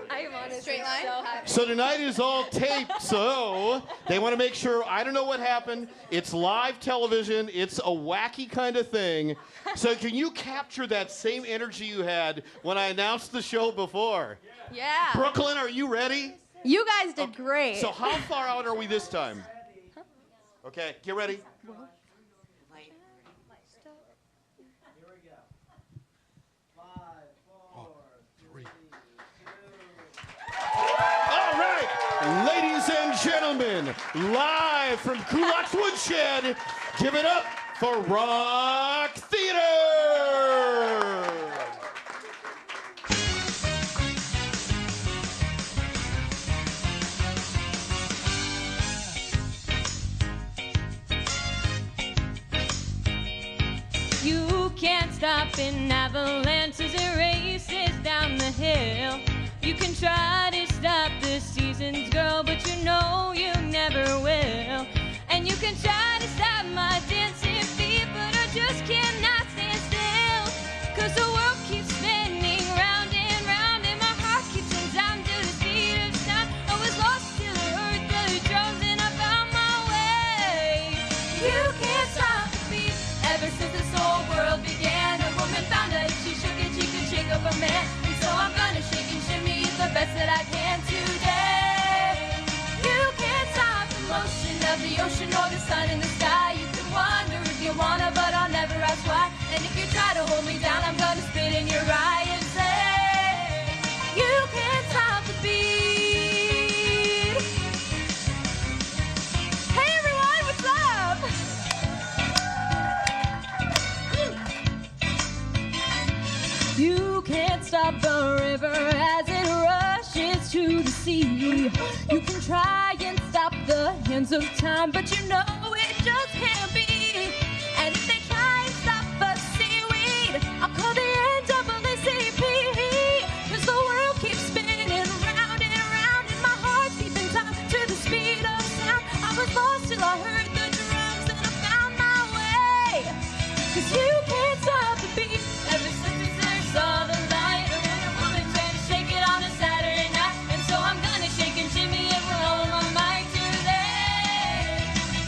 I am honestly Straight line? so happy. So tonight is all taped, so they want to make sure, I don't know what happened. It's live television. It's a wacky kind of thing. So can you capture that same energy you had when I announced the show before? Yeah. Brooklyn, are you ready? You guys did great. So how far out are we this time? Okay, get ready. All right, ladies and gentlemen, live from Kulax Woodshed, give it up for Rock Theater! You can't stop an avalanche as it races down the hill. You can try to stop the seasons, girl, but you know you never will. And you can try to stop my dancing feet, but I just cannot stand still. 'Cause the world keeps spinning round and round, and my heart keeps on down to the speed of sound. I was lost till I heard the drums and I found my way. You can't stop the beat. Ever since this whole world began, a woman found out if she shook it, she could shake up a man. And so I'm gonna shake and shimmy the best that I can today. You can't stop the motion of the ocean or the sun in the sky. You can wonder if you wanna, but I'll never ask why. And if you try to hold me down, I'm gonna spit in your eye and say, you can't stop the beat. Hey everyone, what's up? You can't stop the river as it rushes to the sea. You can try and stop the hands of time, but you know it just can't be. And if they try and stop us seaweed, I'll call the NAACP. 'Cause the world keeps spinning round and round, and my heart's keeping time to the speed of sound. I was lost till I heard the drums and I found my way. 'Cause you can't stop the beat. Ever since we first saw the light, a woman trying to shake it on a Saturday night. And so I'm gonna shake and shimmy it with all of my might today.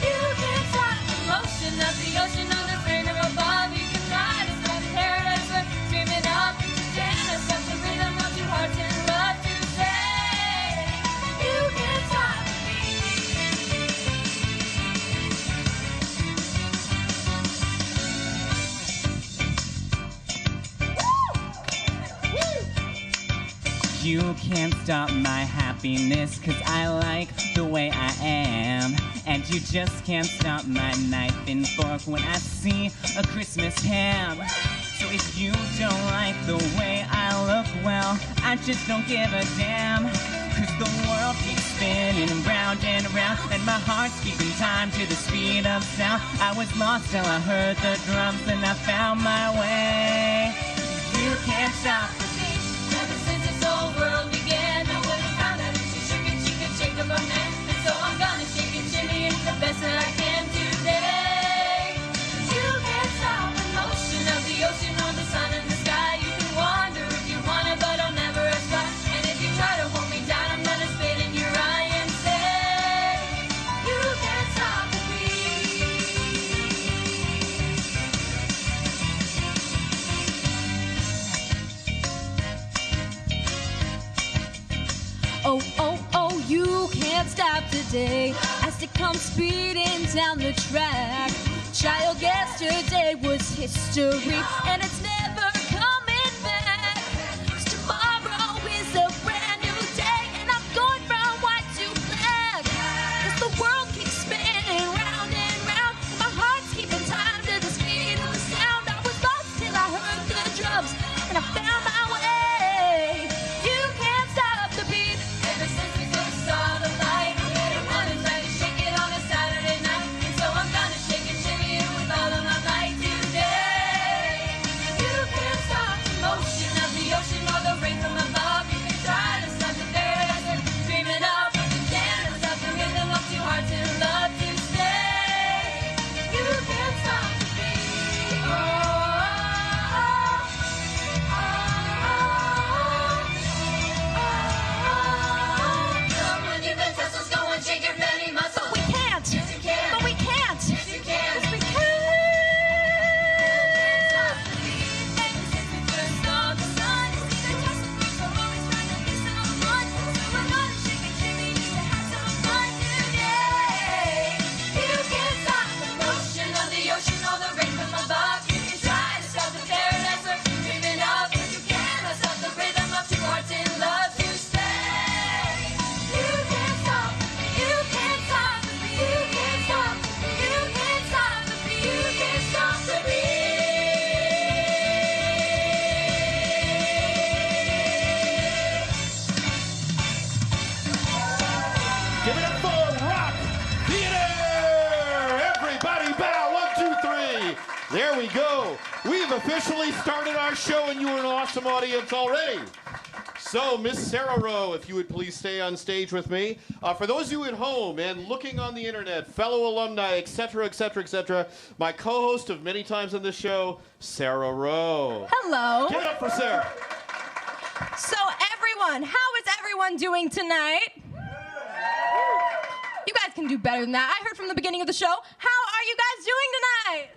You can't stop the motion of the ocean on the river above. You can try to stop paradise, but screaming up into Jana. Stop the rhythm of two hearts in love to say, you can't stop the You can't stop my happiness, 'cause I like the way I am. And you just can't stop my knife and fork when I see a Christmas ham. So if you don't like the way I look, well, I just don't give a damn. 'Cause the world keeps spinning round and round, and my heart's keeping time to the speed of sound. I was lost till I heard the drums and I found my way. You can't stop the beat. Ever since this whole world began, I would have found out if she shook it, she could shake up a man. And so I'm gonna shake and shimmy it the best that I can today. You can't stop the motion of the ocean or the sun in the sky. You can wonder if you wanna, but I'll never ask why. And if you try to hold me down, I'm gonna spit in your eye and say, you can't stop the beat. Oh, oh, oh, you can't stop today as it comes speeding down the track. Child, yesterday was history, and it's never coming back. 'Cause tomorrow is a brand new day, and I'm going from white to black. 'Cause the world keeps spinning round and round, and my heart's keeping time to the speed of the sound. I was lost till I heard the drums, and I found my way. You can't stop the beat. Ever since we first saw the light, I had a woman trying to shake it on a Saturday night. And so I'm gonna shake and shimmy it with all of my might today. There we go. We've officially started our show, and you are an awesome audience already. So, Miss Sarah Rowe, if you would please stay on stage with me. For those of you at home and looking on the internet, fellow alumni, etc., etc., etc., my co-host of many times on this show, Sarah Rowe. Hello. Give it up for Sarah. So everyone, how is everyone doing tonight? You guys can do better than that. I heard from the beginning of the show. How are you guys doing tonight?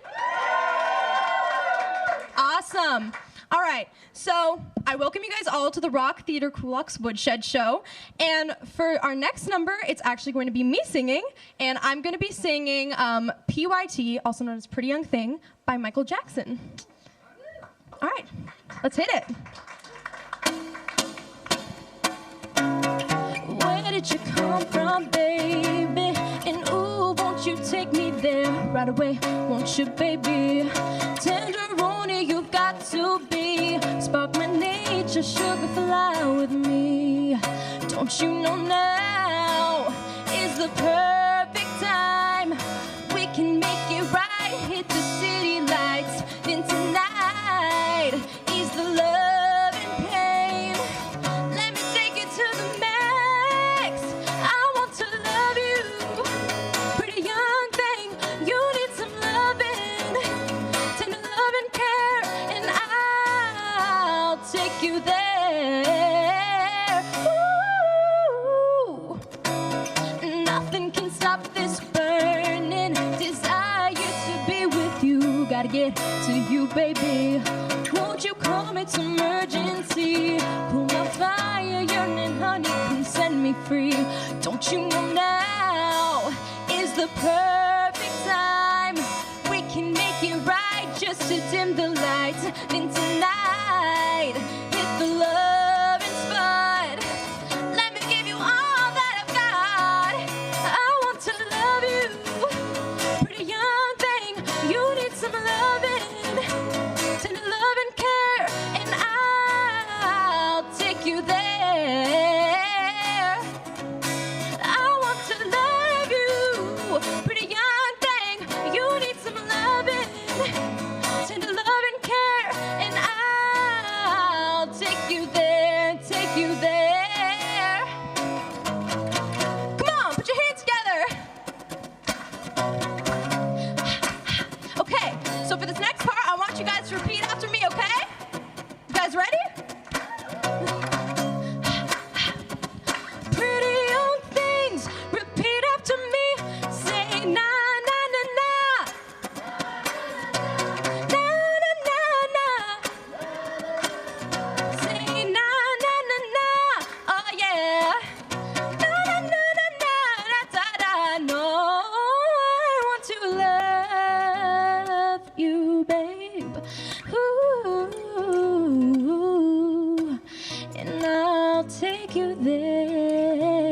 Awesome. All right, so I welcome you guys all to the Rock Theater Kulax Woodshed show. And for our next number, it's actually going to be me singing. And I'm going to be singing PYT, also known as Pretty Young Thing, by Michael Jackson. All right, let's hit it. Where did you come from, baby? And ooh, won't you take me there right away? Won't you, baby? Tenderoni, you've got to be. Spark my nature, sugar fly with me. Don't you know now is the perfect time? We can make it right, hit the city lights. Then tonight is the love and pain. Let me take it to the max. I want to love you, pretty young thing. You need some loving, tender love and care, and I'll take you there. Ooh. Nothing can stop this burning desire to be with you. Gotta get to you, baby. Won't you call me to emergency? Pull my fire, yearning, honey, come set me free. Don't you know now is the perfect time? We can make it right just to dim the lights. Then tonight, hit the love and spot. Let me give you all that I've got. I want to love you, pretty young thing. You need some loving, tender love and care, and I'll take you there. I want to love you, pretty young thing. You need some loving, tender love and care, and I'll take you there, take you there. Come on, put your hands together. Okay, so for this next part, I want you guys to repeat after me, okay? You guys ready? Pretty young things, repeat after me. Say na na na na. Na na na na. Say na na na na. Oh yeah. Na na na na na da da. No, I want to love you, babe. Ooh, and I'll take you there.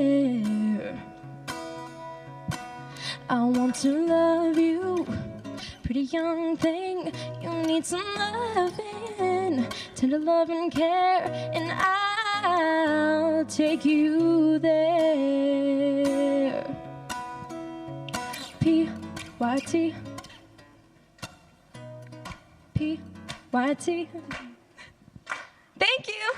I want to love you, pretty young thing. You need some loving, tender love and care, and I'll take you there. P-Y-T P-Y-T. Thank you.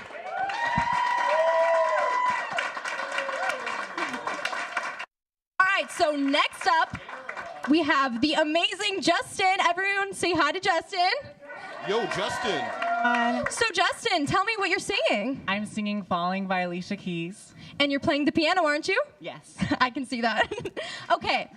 All right, so next up, we have the amazing Justin. Everyone say hi to Justin. Yo, Justin. So Justin, tell me what you're singing. I'm singing Falling by Alicia Keys. And you're playing the piano, aren't you? Yes. I can see that. Okay.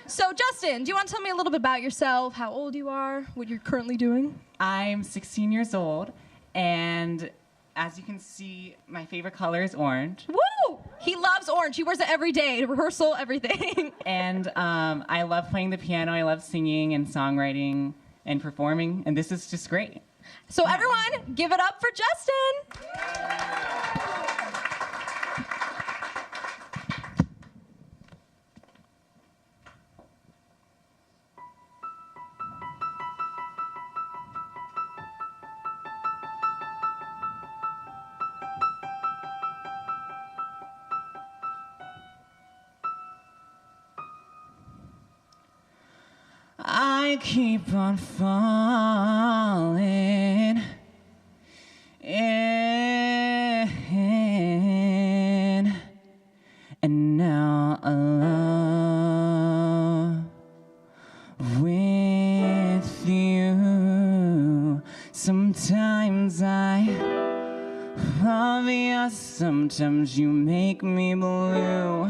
So Justin, do you want to tell me a little bit about yourself, how old you are, what you're currently doing? I'm 16 years old, and as you can see, my favorite color is orange. Woo! He loves orange. He wears it every day, rehearsal, everything. And I love playing the piano. I love singing and songwriting and performing, and this is just great. So everyone, give it up for Justin. I I keep on falling in, and now alone with you. Sometimes I love you, sometimes you make me blue,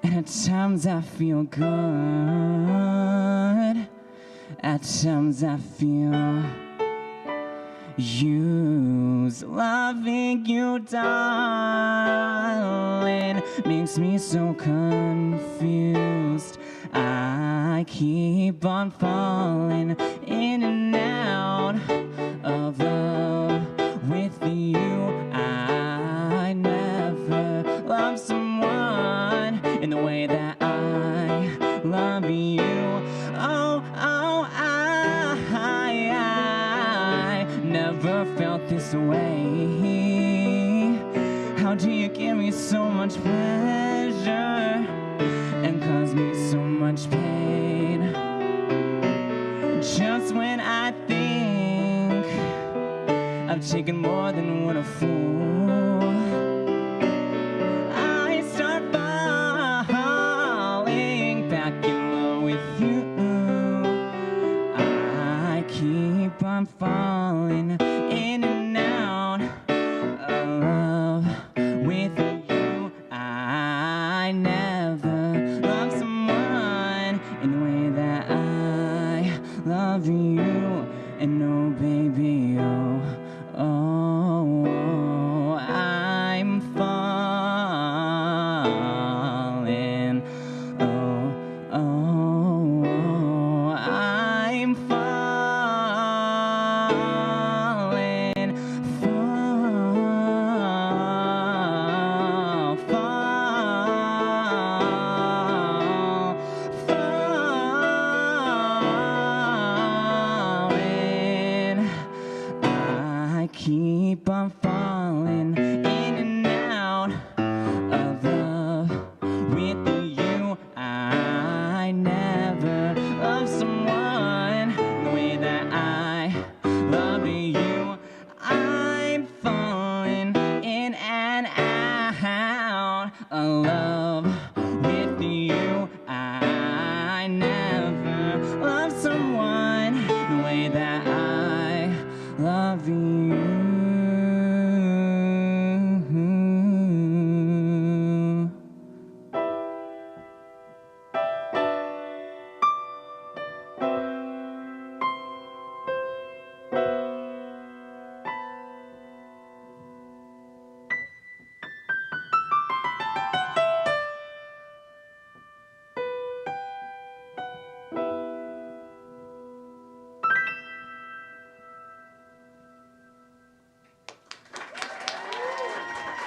and at times I feel good, at times I feel used. Loving you, darling, makes me so confused. I keep on falling in and out of love with you. I never loved someone in the way that I love you. Oh, I never felt this way. How do you give me so much pleasure and cause me so much pain? Just when I think I've taken more than one a fool, I start falling back in love with you. I keep on falling in and out of love with you. I never loved someone in the way that I love you. And no, baby, oh, I'm falling. Oh, I'm falling. Falling. I keep on falling in and out of love with you. I never loved someone the way that I love you. I'm falling in and out of love with you. I never loved someone the way that I love you.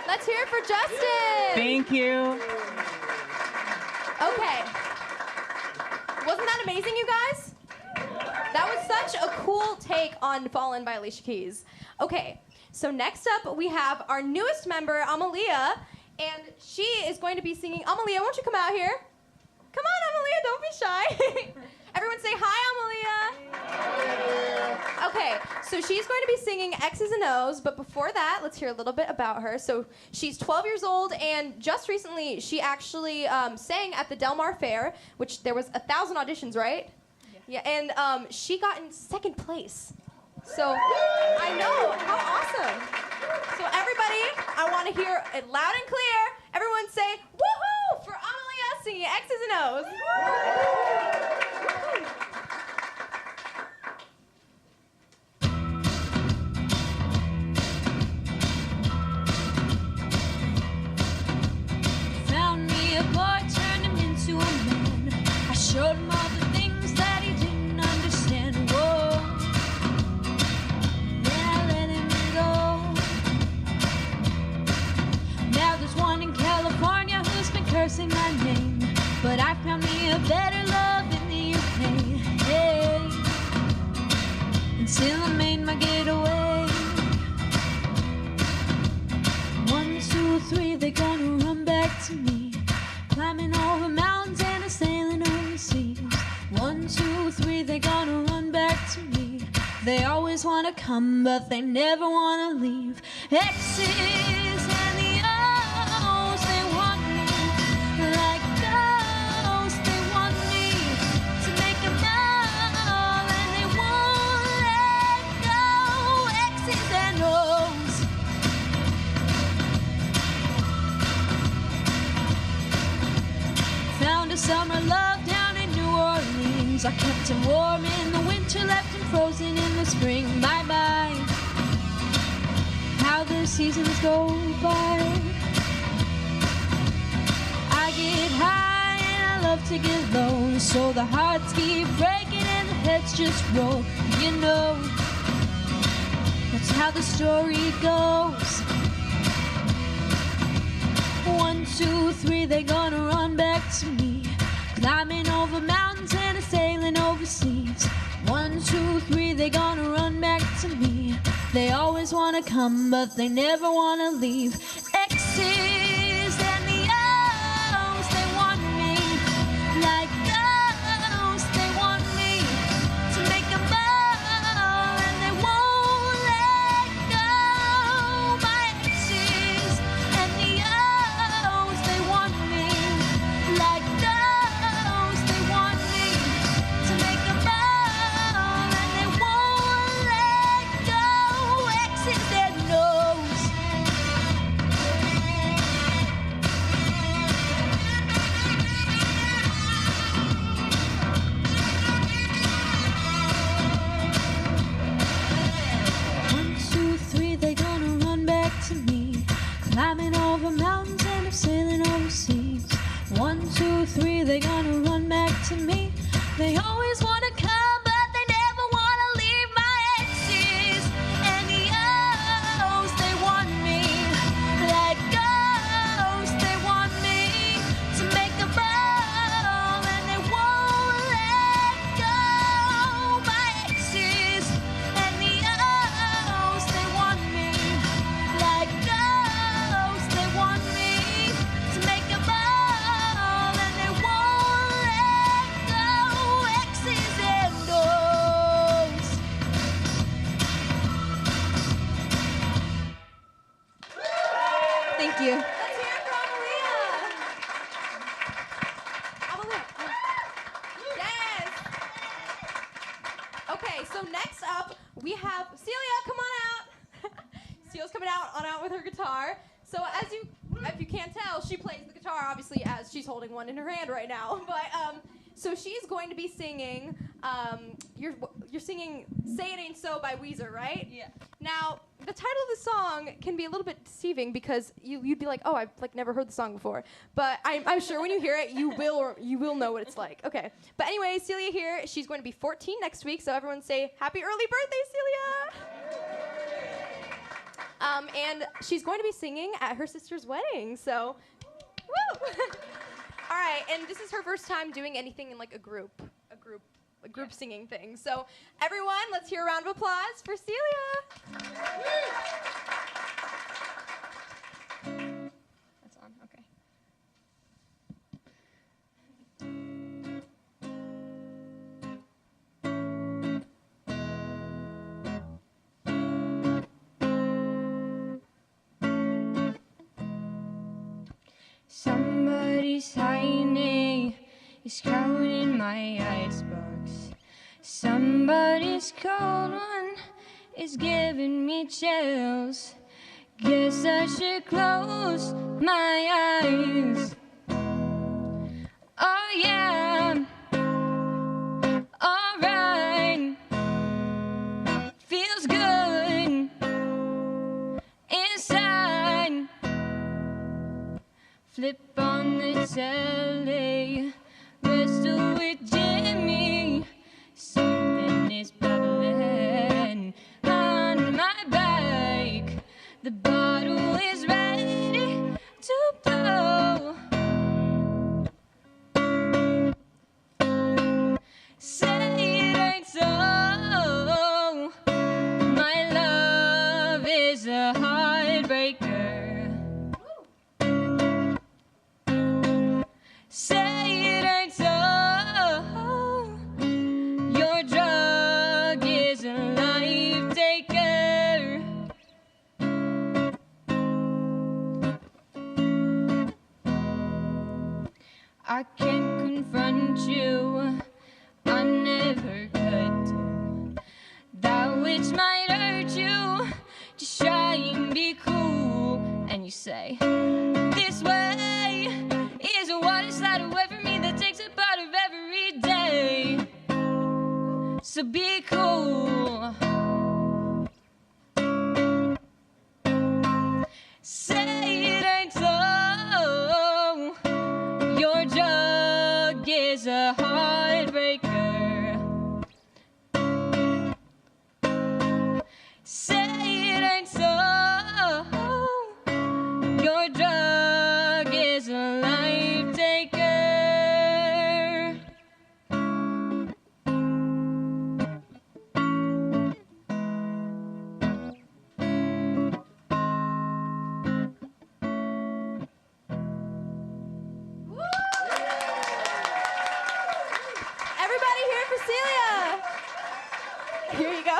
Let's hear it for Justin. Thank you. Okay. Wasn't that amazing, you guys? That was such a cool take on Fallen by Alicia Keys. Okay, so next up we have our newest member, Amalia, and she is going to be singing. Amalia, won't you come out here? Come on, Amalia, don't be shy. Everyone say hi, Amalia. Okay, so she's going to be singing X's and O's, but before that, let's hear a little bit about her. So she's 12 years old, and just recently, she actually sang at the Del Mar Fair, which there was 1,000 auditions, right? Yeah, and she got in second place. So I know, how awesome. So everybody, I want to hear it loud and clear. Everyone say, woohoo, for Amalia singing X's and O's. Found me a boy, turned him into a man. I showed him all the things that he didn't understand. Whoa, then I let him go. Now there's one in California who's been cursing my name, but I found me a better love in the UK. Hey, and still I made my getaway. 1, 2, 3, they're gonna run back to me, climbing over mountains and a sailing overseas. 1, 2, come, but they never wanna leave. X's and the O's, they want me like ghosts. They want me to make them all, and they won't let go. X's and O's. Found a summer love down in New Orleans. I kept him warm in the winter, left him frozen in the spring. Bye-bye. How the seasons go by. I get high and I love to get low, so the hearts keep breaking and the heads just roll. You know, that's how the story goes. 1, 2, 3, they're gonna run back to me. Climbing over mountains and sailing overseas. 1, 2, 3, they're gonna run back to me. They always wanna come, but they never wanna leave. X's and the O's, they want me like ghosts. They want me to make them all, and they won't let go. My X's and the O's, they want me like ghosts. They want me to make them all, and they won't let go. X's and O's. One, two, three, they're gonna run back to me. Climbing over mountains and sailing overseas. 1, 2, 3, they're gonna run back to me. They always wanna come, but they never wanna leave. My X's and the O's, they want me like ghosts. They want me to make them all, and they won't let go. My X's and the O's, they want me like ghosts. They want me to make them all, and they won't let go. X's and O's. Thank you. Let's hear it for Amalia. Amalia. Yes. Okay, so next up we have Celia. Come on out. Celia's coming out with her guitar. So as you can't tell, she plays the guitar obviously as she's holding one in her hand right now. But so she's going to be singing. You're singing "Say It Ain't So" by Weezer, right? Yeah. Now, the title of the song can be a little bit deceiving because you'd be like, oh, I've never heard the song before. But I'm sure when you hear it, you will know what it's like. Okay. But anyway, Celia here, she's going to be 14 next week, so everyone say happy early birthday, Celia! And she's going to be singing at her sister's wedding, so woo! All right, and this is her first time doing anything in like a group singing thing. So everyone, let's hear a round of applause for Celia. That's on, okay. Somebody's tiny is crowding my icebox. Somebody's cold one is giving me chills. Guess I should close my eyes. Oh yeah, alright. Feels good inside. Flip on the telly, wrestle with Jimmy. Something is bubbling on my bike. The bottle is ready to blow. Say it ain't so. My love is a heartbreaker. Say it ain't so. Your drug is a life taker. I can't confront you, I never could do that which might hurt you. Just try and be cool. And you say, this way is a water slide away from me that takes a part of every day. So be cool. Say it ain't so. Your drug is a heartbreaker. Say it ain't so. Your drug is a life taker. Everybody here for Celia. Here you go.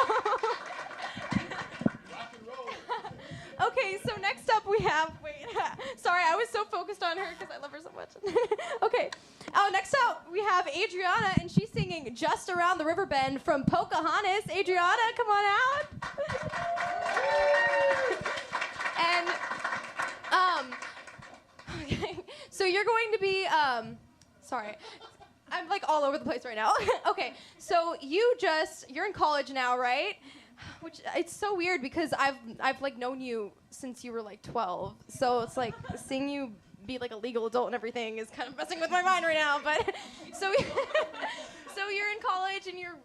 Okay, so next up we have, sorry, I was so focused on her because I love her so much. Okay, next up we have Adriana, and she's singing Just Around the River Bend from Pocahontas. Adriana, come on out. And, okay, so you're going to be, sorry. I'm like all over the place right now. Okay, so you're in college now, right? Which it's so weird because I've like known you since you were like 12. So it's like seeing you be like a legal adult and everything is kind of messing with my mind right now. But so you're in college and you're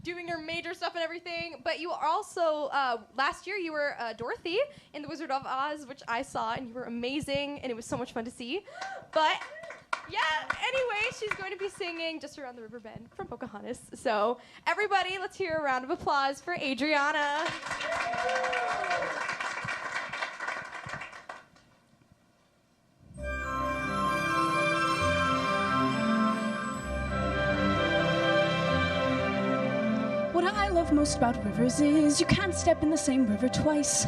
doing your major stuff and everything. But you are also last year you were Dorothy in The Wizard of Oz, which I saw, and you were amazing and it was so much fun to see. But yeah, anyway, she's going to be singing Just Around the River Bend from Pocahontas. So, everybody, let's hear a round of applause for Adriana. What I love most about rivers is you can't step in the same river twice.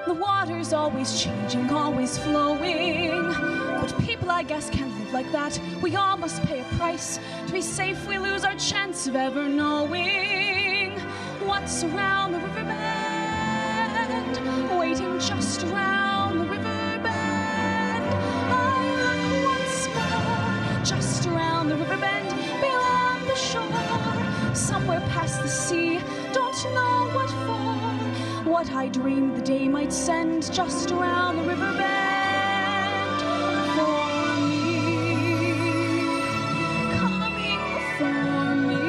The water's always changing, always flowing. But people, I guess, can't live like that. We all must pay a price. To be safe, we lose our chance of ever knowing what's around the river bend, waiting just around the river bend. I look once more, just around the river bend, beyond the shore, somewhere past the sea, don't know what for. What I dreamed the day might send, just around the river bend for me, coming for me.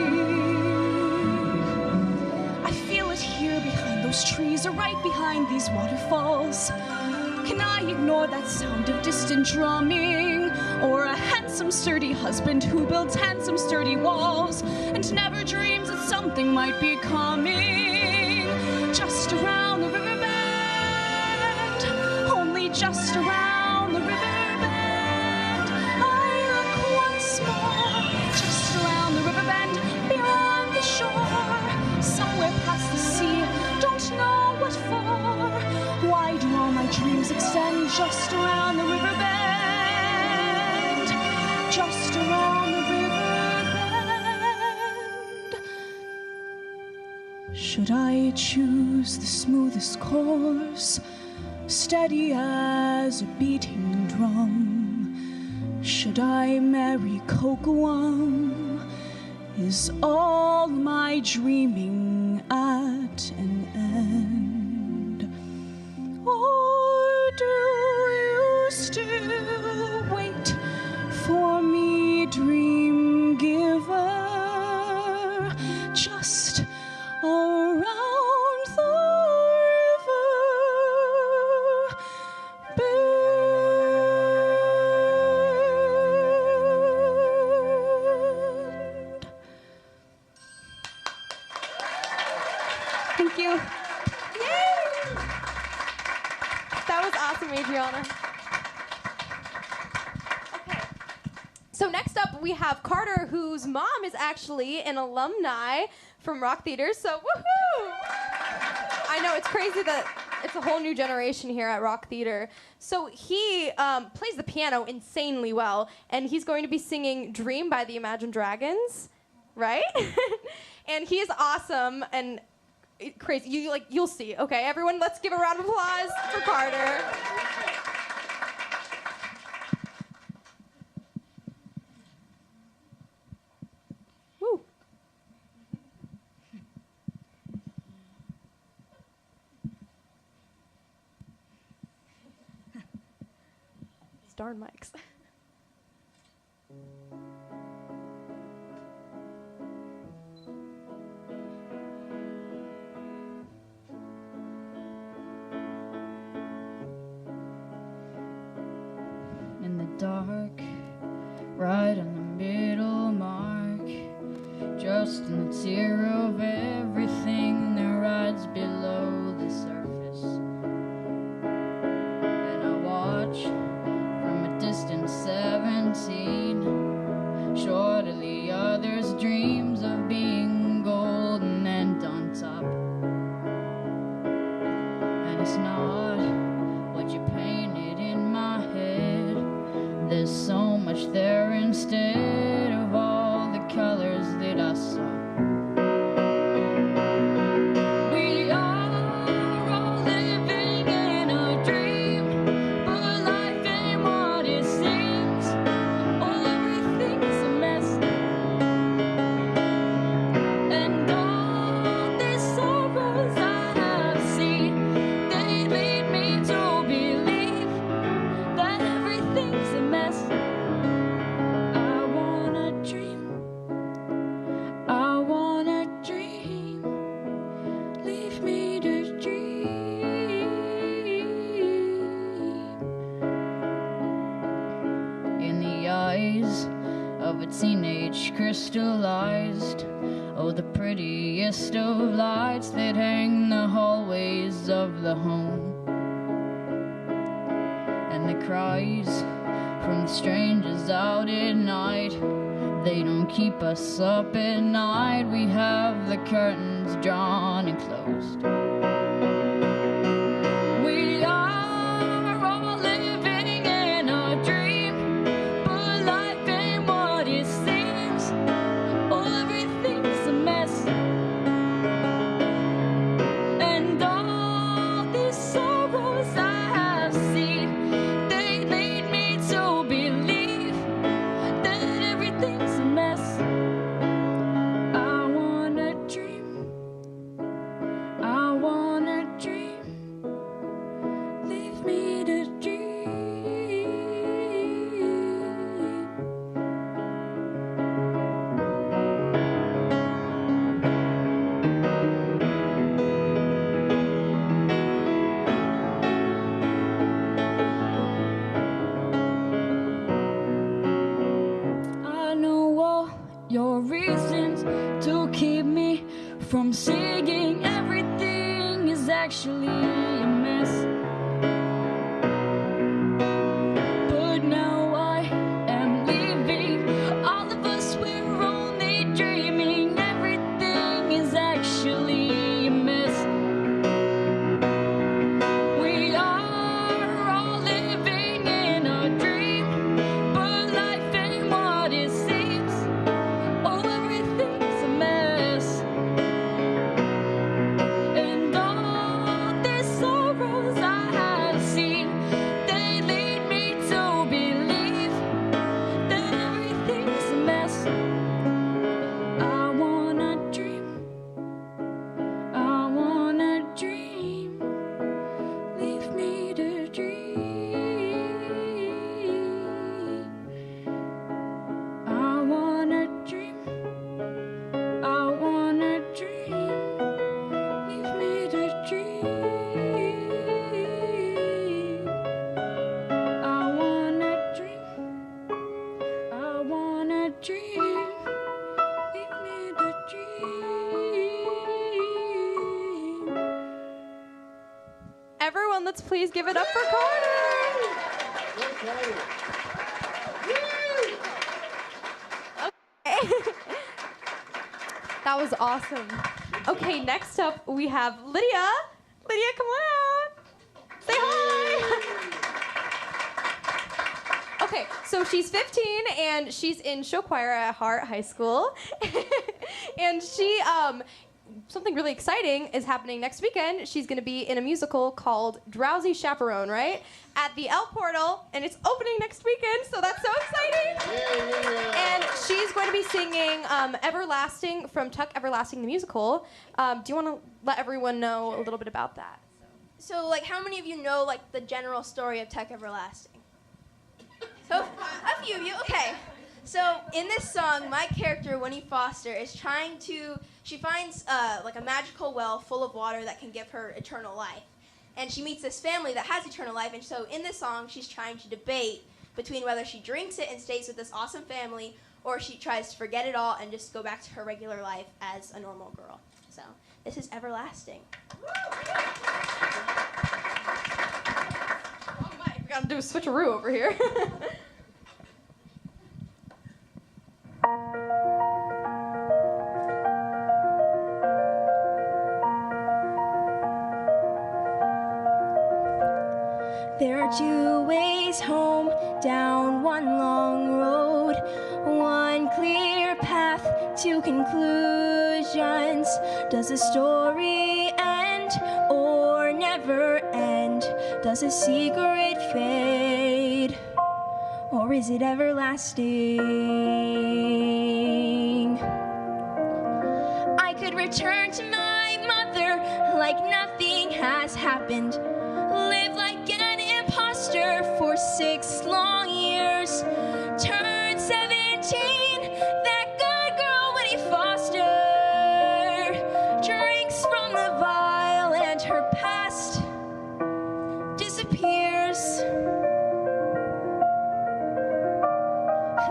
I feel it here behind those trees, or right behind these waterfalls. Can I ignore that sound of distant drumming, or a handsome sturdy husband who builds handsome sturdy walls and never dreams that something might be coming? Just around the river bend, only just around the river bend. I look once more, just around the river bend, beyond the shore, somewhere past the sea, don't know what for. Why do all my dreams extend just around the river bend, just around the river bend? Should I choose the smoothest course, steady as a beating drum? Should I marry Cocoam? Is all my dreaming at an end? Or do you still wait for me, dream giver? Just around the river bend. Thank you. Yay! That was awesome, Adriana. Okay. So next up, we have Carter, whose mom is actually an alumni from Rock Theater. So woohoo! I know it's crazy that it's a whole new generation here at Rock Theater. So he plays the piano insanely well, and he's going to be singing "Dream" by the Imagine Dragons, right? And he is awesome and crazy. You'll see. Okay, everyone, let's give a round of applause for Carter. Woo. These darn mics. In the dark, right on the middle mark, just in the tear of everything that rides below the surface. And I watch from a distant 17, short of the others' dreams of being golden and on top. And it's not what you painted in my head. There's so much there instead of all the colors that I saw. We are all living in a dream, but life ain't what it seems. Oh, everything's a mess, and all these sorrows I have seen, they lead me to believe that everything's a mess. I wanna dream, I wanna dream, leave me to dream. In the eyes of a teenage crystallized, oh, the prettiest of lights that hang the hallways of the home. And the cries from the strangers out at night, they don't keep us up at night. We have the curtains drawn and closed. We are all living in a dream, but life ain't what it seems. Oh, everything's a mess, and all these sorrows I have seen, they lead me to believe that everything's a mess. I wanna dream, I wanna dream, leave me to dream. I know all your reasons to keep me from singing. Everything is actually a mess, but now I am leaving. All of us, we're only dreaming. Everything is actually a mess. We are all living in a dream, but life ain't what it seems. Oh, everything's a mess, and all these sorrows I have seen, they lead me to believe that everything's a mess. I wanna dream, I wanna dream, leave me to dream. I wanna dream, I wanna dream, leave me to dream. I wanna dream, I wanna dream, leave me to dream. Everyone, let's please give it up for Carter. Okay. That was awesome. Okay, next up we have Lydia. Lydia, come on out. Okay, so she's 15 and she's in show choir at Hart High School. And she, something really exciting is happening next weekend. She's going to be in a musical called Drowsy Chaperone, right? At the L Portal, and it's opening next weekend, so that's so exciting. Yeah. And she's going to be singing Everlasting from Tuck Everlasting the Musical. Do you want to let everyone know a little bit about that? So, like, how many of you know, like, the general story of Tuck Everlasting? So, a few of you, okay. So, in this song, my character, Winnie Foster, is she finds, like, a magical well full of water that can give her eternal life. And she meets this family that has eternal life, and so in this song, she's trying to debate between whether she drinks it and stays with this awesome family, or she tries to forget it all and just go back to her regular life as a normal girl. So, this is Everlasting. Oh my, we gotta do a switcheroo over here. There are two ways home, down one long road, one clear path to conclusions. Does the story end or never end? Does a secret fade or is it everlasting? I could return to my mother like nothing has happened, live like an imposter for 6 long years, turn 17, that good girl Winnie Foster drinks from the vial and her past disappears.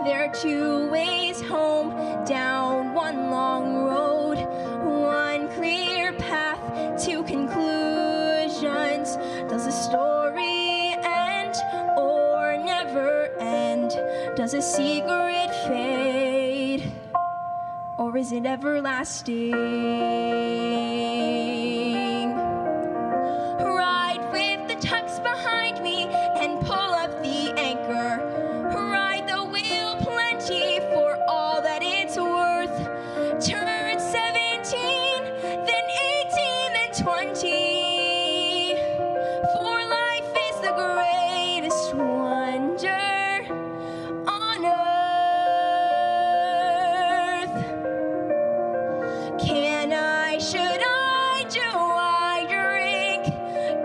There are two ways home, down one long road, one clear path to conclusions. Does the story end or never end? Does a secret fade or is it everlasting? Ride with the tucks behind me and pull up the anchor. Ride the wheel plenty for all that it's worth. Turn 17, then 18, then 20. For life is the greatest wonder on earth. Can I, should I, do I drink?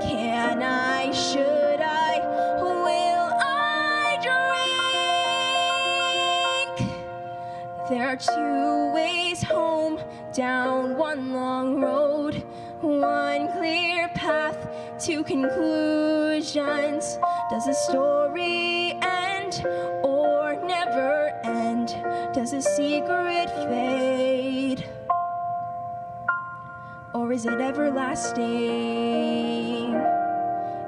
Can I, should I, will I drink? There are two ways home, down one long road, one clear path to conclusions. Does the story end or never end? Does a secret fade or is it everlasting?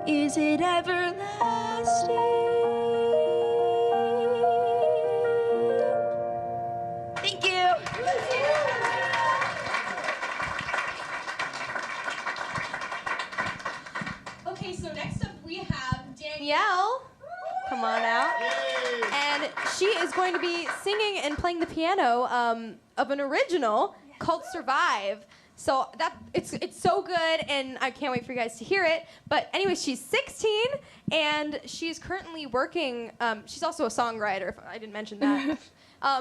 Is it everlasting? Thank you. Okay, so next up we have Danielle. Come on out. And she is going to be singing and playing the piano of an original called Survive. So it's so good, and I can't wait for you guys to hear it. But anyway, she's 16, and she's currently working. She's also a songwriter, if I didn't mention that.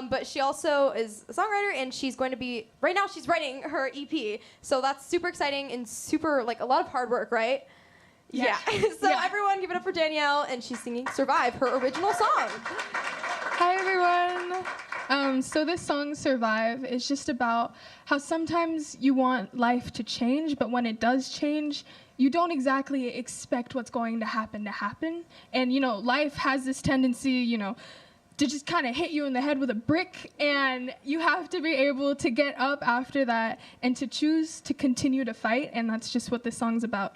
But she also is a songwriter, and she's going to be, right now she's writing her EP. So that's super exciting and super, like, a lot of hard work, right? Yeah. So everyone give it up for Danielle, and she's singing Survive, her original song. Hi, everyone. So this song, Survive, is just about how sometimes you want life to change, but when it does change, you don't exactly expect what's going to happen. And, you know, life has this tendency, you know, to just kind of hit you in the head with a brick, and you have to be able to get up after that and to choose to continue to fight, and that's just what this song's about.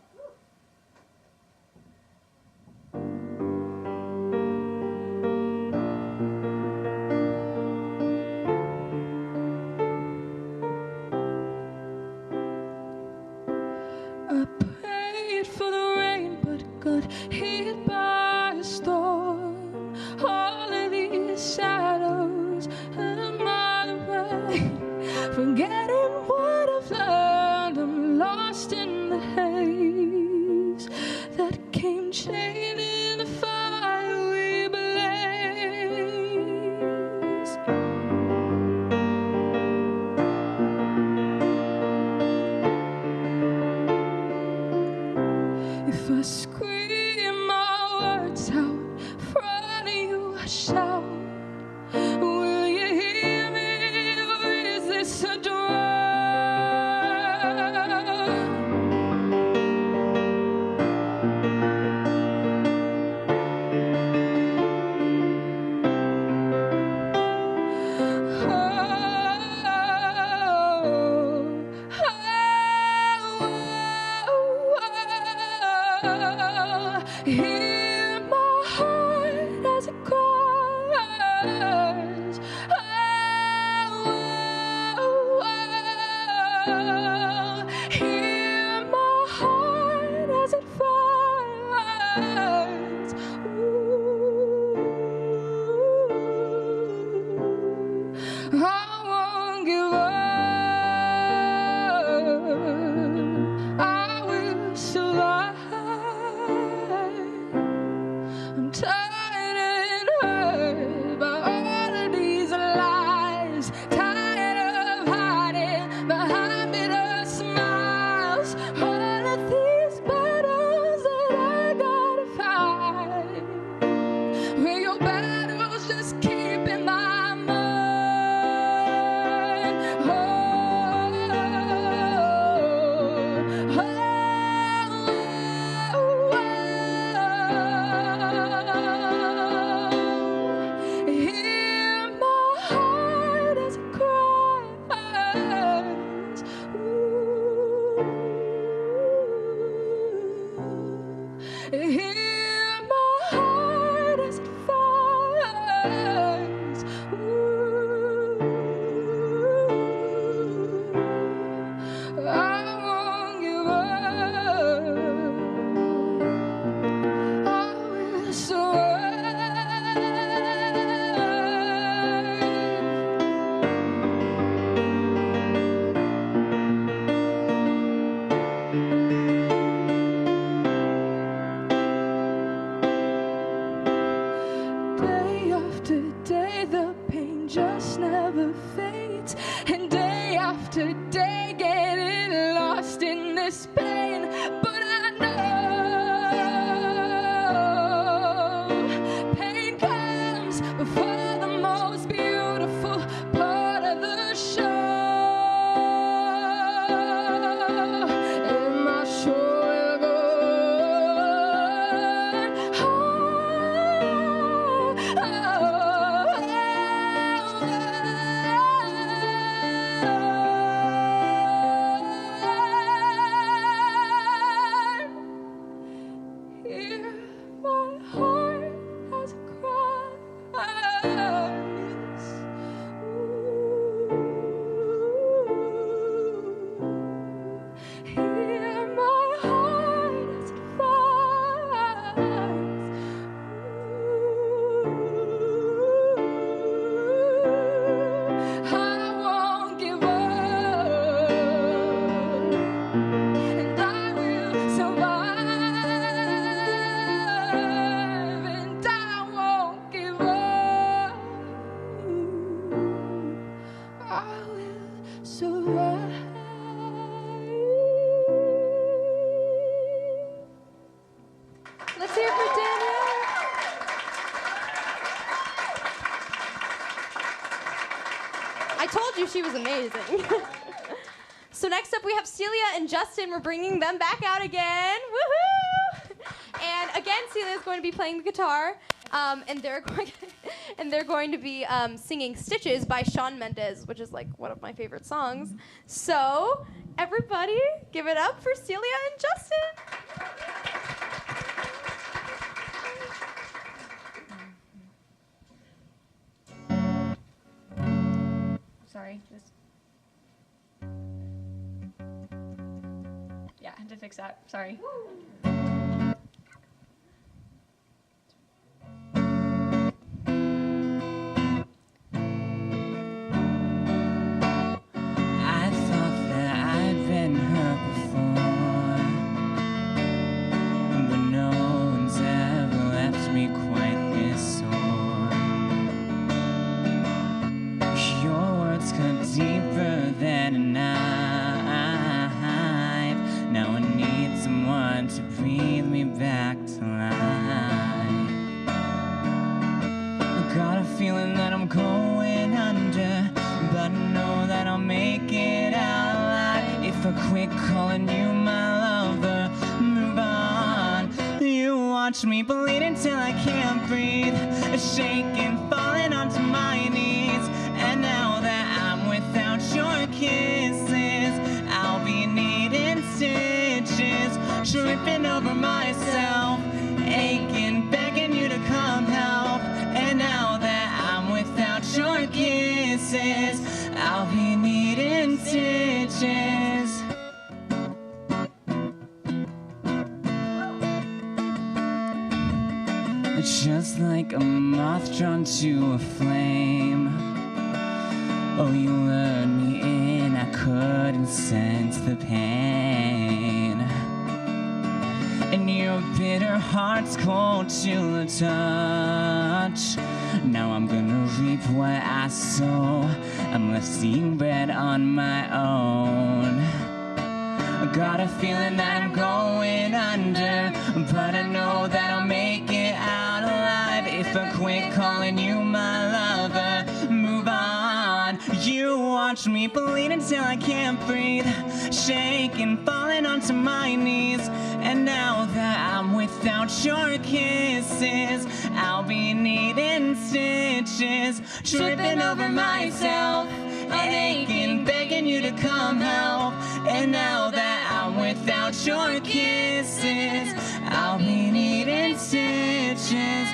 I prayed for the rain, but got hit by a storm. Oh, chained in the fire we blaze. If I scream my words out in front of you, I shout. Will you hear me, or is this a drum? Hear my heart as it cries. Hear my heart as it fights. I won't give up. I will survive. I'm tired and hurt by all of these lies. Tired of hiding behind bitter smiles. All of these battles that I gotta fight. When your battles just keep in my mind. Hear my heart as it cries. Hear my heart as it fights. I won't give up. I will survive. Day after day, the pain just never fades. And day after day, getting lost in this pain. But I know pain comes before the most beautiful part of the show. And my show will go Hear my heart as it cries. Hear my heart as it fights. I won't give up, and I will survive, and I won't give up. I will survive. Let's hear it for Danielle. I told you she was amazing. So next up we have Celia and Justin. We're bringing them back out again. Woohoo! And again, Celia is going to be playing the guitar, and they're going to be singing "Stitches" by Shawn Mendes, which is like one of my favorite songs. So everybody, give it up for Celia and Justin. Sorry, just. Yeah, I had to fix that. Sorry. But no one back to life. I got a feeling that I'm going under, but I know that I'll make it out alive. If I quit calling you my lover, move on. You watch me bleed until I can't breathe, shaking, falling onto my knees. And now that I'm without your kisses, I'll be needing stitches, tripping over myself, aching, begging you to come help. And now that I'm without your kisses, I'll be needing stitches. Just like a moth drawn to a flame. Oh, you lured me in, I couldn't sense the pain. And your bitter heart's cold to the touch. Now I'm gonna reap what I sow. I'm left seeing red on my own. I got a feeling that I'm going under, but I know that I'll make it out alive. If I quit calling you my lover, move on. You watch me bleed until I can't breathe, shaking, falling onto my knees. And now that I'm without your kisses, I'll be needing stitches, tripping over myself, aching, begging you to come help. And now that I'm without your kisses, I'll be needing stitches.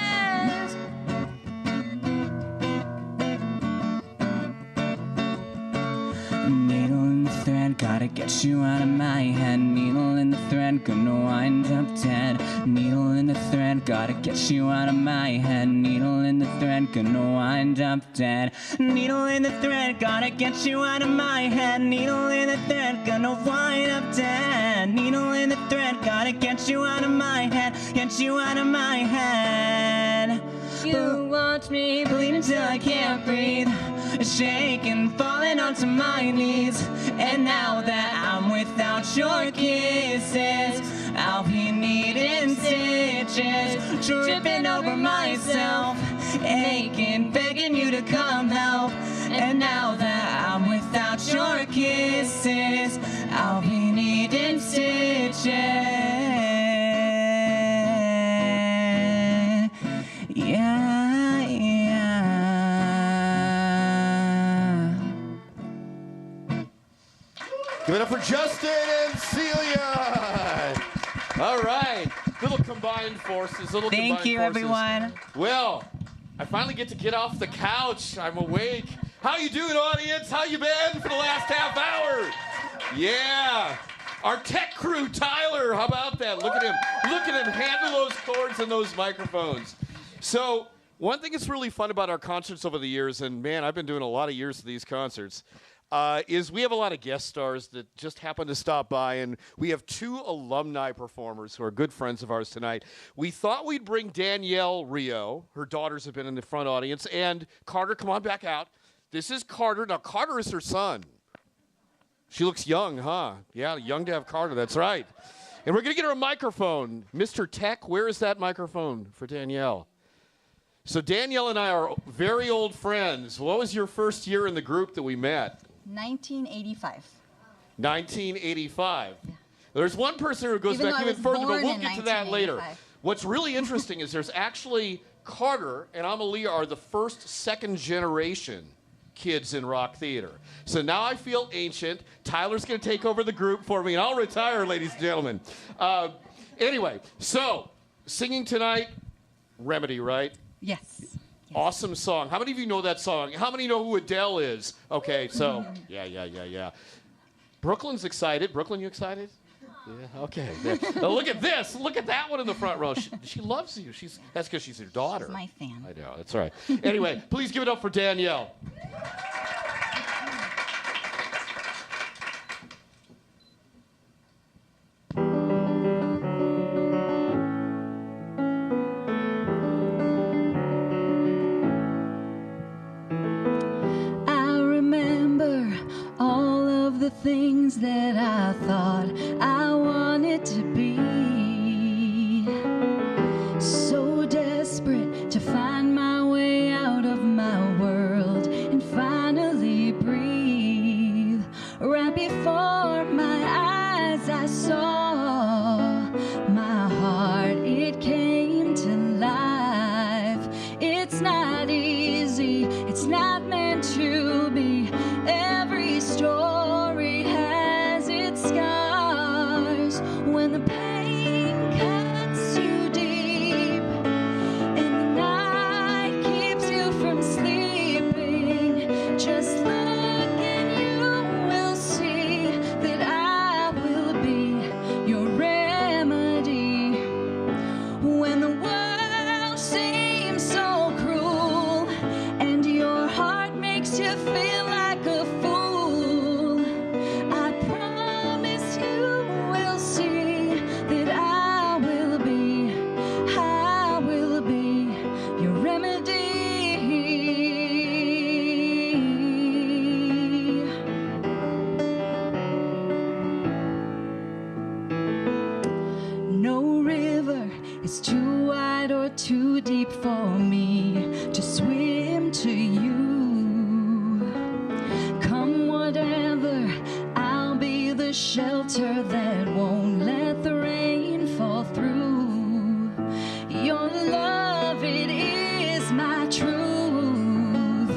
Needle in the thread, gotta get you out of my head. Needle in the thread, gonna wind up dead. Needle in the thread, gotta get you out of my head. Needle in the thread, gonna wind up dead. Needle in the thread, gotta get you out of my head. Needle in the thread, gonna wind up dead. Needle in the thread, gotta get you out of my head. Get you out of my head. You watch me Bleed until I can't breathe, shaking, falling onto my knees. And now that I'm without your kisses, I'll be needing stitches, tripping over myself, aching, begging you to come help. And now that I'm without your kisses, I'll be needing stitches. Yeah, yeah. Give it up for Justin and Celia. All right. Little combined forces. Thank you, everyone. Well, I finally get to get off the couch. I'm awake. How you doing, audience? How you been for the last half hour? Yeah. Our tech crew, Tyler. How about that? Look at him. Look at him handle those cords and those microphones. So one thing that's really fun about our concerts over the years, and man, I've been doing a lot of years of these concerts, is we have a lot of guest stars that just happen to stop by, and we have two alumni performers who are good friends of ours tonight. We thought we'd bring Danielle Rio. Her daughters have been in the front audience. And Carter, come on back out. This is Carter. Now, Carter is her son. She looks young, huh? Yeah, young to have Carter. That's right. And we're going to get her a microphone. Mr. Tech, where is that microphone for Danielle? So Danielle and I are very old friends. What was your first year in the group that we met? 1985. 1985. Yeah. There's one person who goes Even back though I even was further, but born we'll in get to that later. 1985. What's really interesting is there's actually Carter and Amalia are the first, second generation kids in rock theater. So now I feel ancient. Tyler's going to take over the group for me, and I'll retire, ladies and gentlemen. Anyway, so singing tonight, Remedy, right? Yes. Awesome song. How many of you know that song? How many know who Adele is? Okay, so, yeah. Brooklyn's excited. Brooklyn, you excited? Yeah, okay. Now look at this. Look at that one in the front row. She loves you. That's because she's your daughter. She's my fan. I know, that's right. Anyway, please give it up for Danielle. Things that I thought I wanted to be. is too wide or too deep for me to swim to you. Come whatever, I'll be the shelter that won't let the rain fall through. Your love, it is my truth,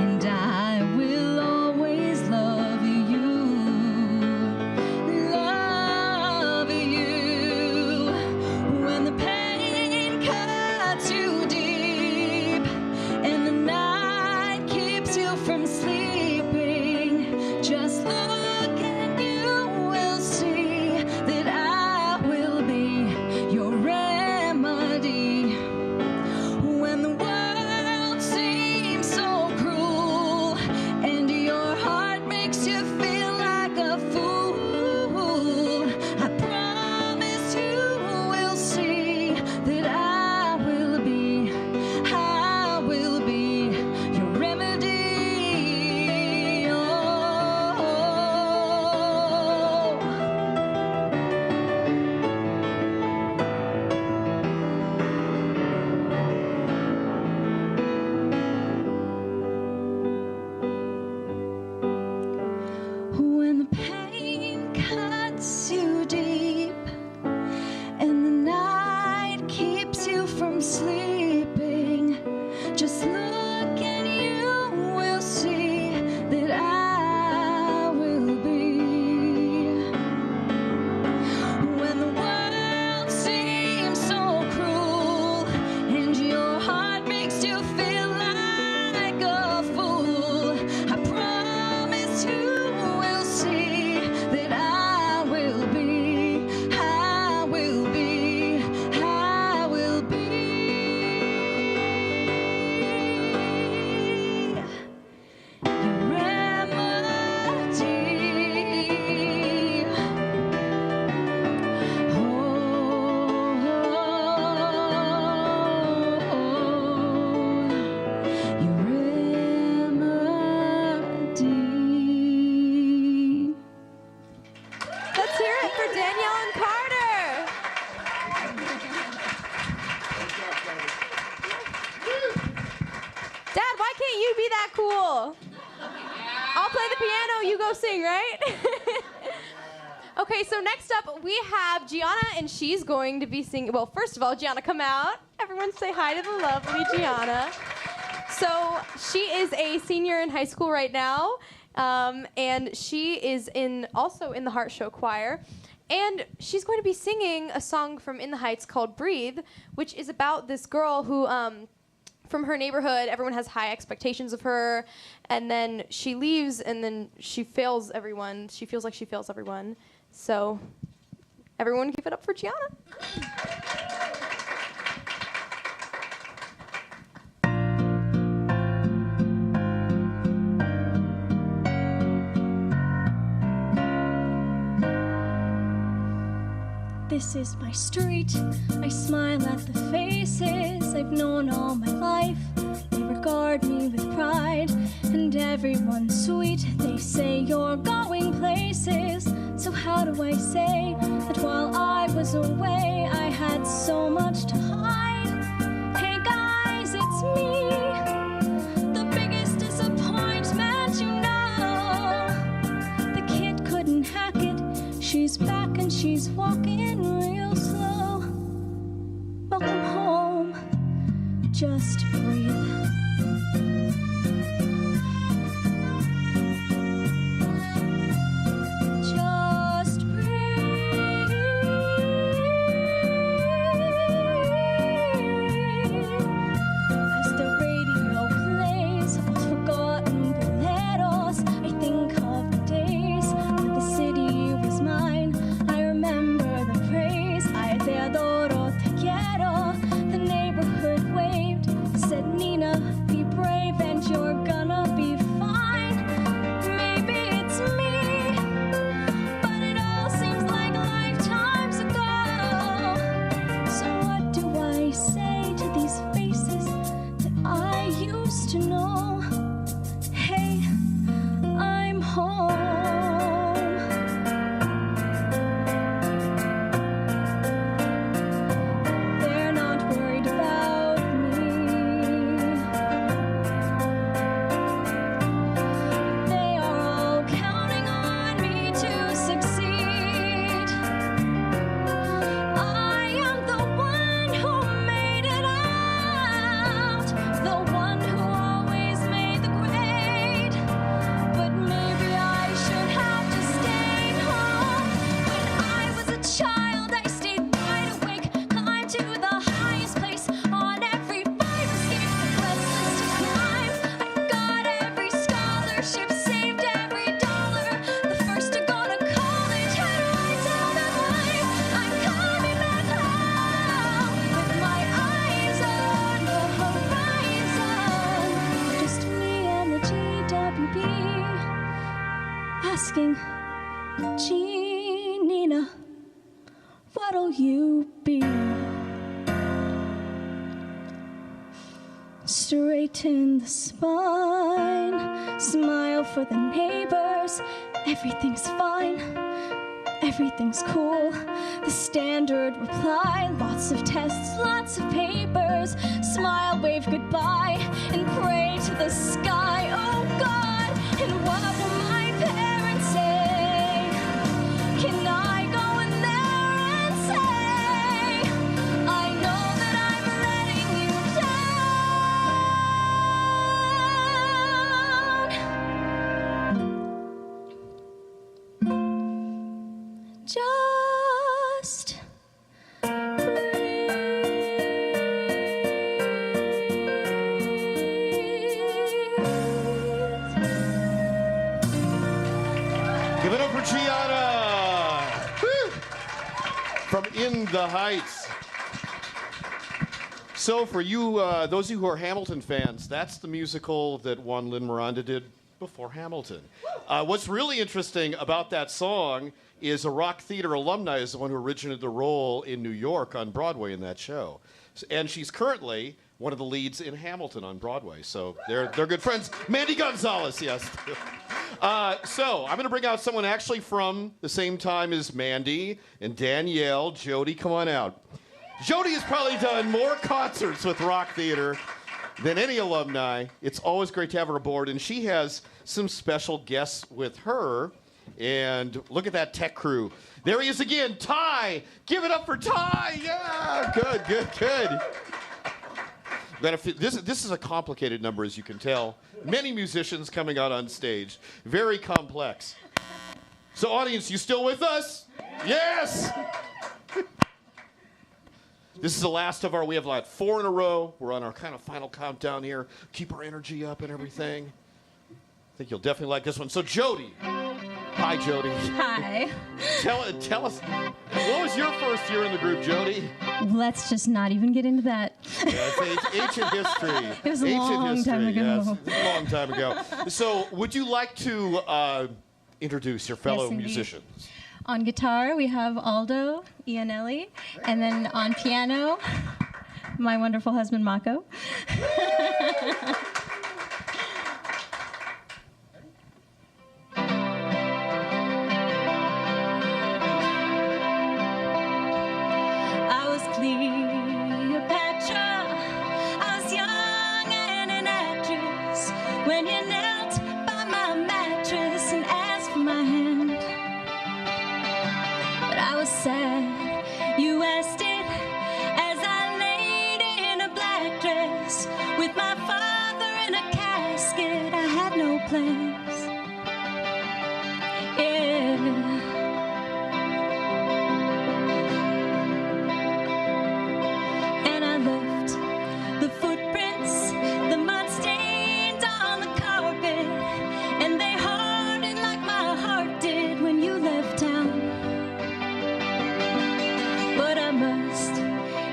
and I will always love you. Love you. When the pain cuts you deep and the night keeps you from sleeping, just look and you will see that I will be your remedy. When the world seems so cruel and your heart makes you feel like a fool, I promise you will see that I will be your remedy. Oh. When the pain cuts you deep and the night keeps you from sleeping, just look and you will see that I will be. When the world seems so cruel and your heart makes you feel like a fool, I promise you will see that I will be your remedy. Your remedy. Let's hear it for Danielle and Carter. Dad, why can't you be that cool? I'll play the piano, you go sing, right? Okay, so next up we have Gianna, and she's going to be singing. Well, first of all, Gianna, come out. Everyone say hi to the lovely Gianna. So she is a senior in high school right now, and she is also in the Heart Show Choir. And she's going to be singing a song from In the Heights called Breathe, which is about this girl who, from her neighborhood, everyone has high expectations of her, and then she leaves, and then she fails everyone. She feels like she fails everyone. So everyone give it up for Gianna. This is my street. I smile at the faces I've known all my life. They regard me with pride, and everyone's sweet. They say you're going places. So how do I say that while I was away, I had so much to hide? Hey guys, it's me, the biggest disappointment, you know. The kid couldn't hack it. She's back and she's walking real slow. Welcome home, just breathe. Just breathe. As the radio plays all forgotten boleros, I think of the days when the city was mine. I remember the praise, I te adoro, te quiero. The neighborhood waved, said Nina, be brave. straighten the spine, smile for the neighbors, everything's fine, everything's cool, the standard reply, lots of tests, lots of papers, smile, wave goodbye, and pray to the sky, oh God, and what will my parents say? Can I go in there and say, I know that I'm letting you down? Just Give it up for Gianna. Woo. From In the Heights. So for you, those of you who are Hamilton fans, that's the musical that Juan Lin Miranda did before Hamilton. What's really interesting about that song is a Rock Theater alumni is the one who originated the role in New York on Broadway in that show. And she's currently one of the leads in Hamilton on Broadway. So they're good friends. Mandy Gonzalez, yes. So I'm going to bring out someone actually from the same time as Mandy and Danielle. Jody, come on out. Jody has probably done more concerts with Rock Theater than any alumni. It's always great to have her aboard, and she has some special guests with her. And look at that tech crew. There he is again, Ty. Give it up for Ty. Yeah, good. This is a complicated number, as you can tell. Many musicians coming out on stage. Very complex. So, audience, you still with us? Yes! This is the last of we have like 4 in a row. We're on our kind of final countdown here. Keep our energy up and everything. I think you'll definitely like this one. So, Jody. Hi, Jody. Hi. Tell us, what was your first year in the group, Jody? Let's just not even get into that. Yeah, it's ancient history. It was a long time ago. Yes, a long time ago. So, would you like to introduce your fellow Yes, indeed. musicians? On guitar, we have Aldo Ianelli, and then on piano, my wonderful husband, Mako. I was Cleopatra, I was young and an actress, when you knelt by my mattress and asked for my hand. But I was sad, you asked it, as I laid in a black dress, with my father in a casket, I had no plans. Yeah. And I left the footprints, the mud stains on the carpet, and they hardened like my heart did when you left town. But I must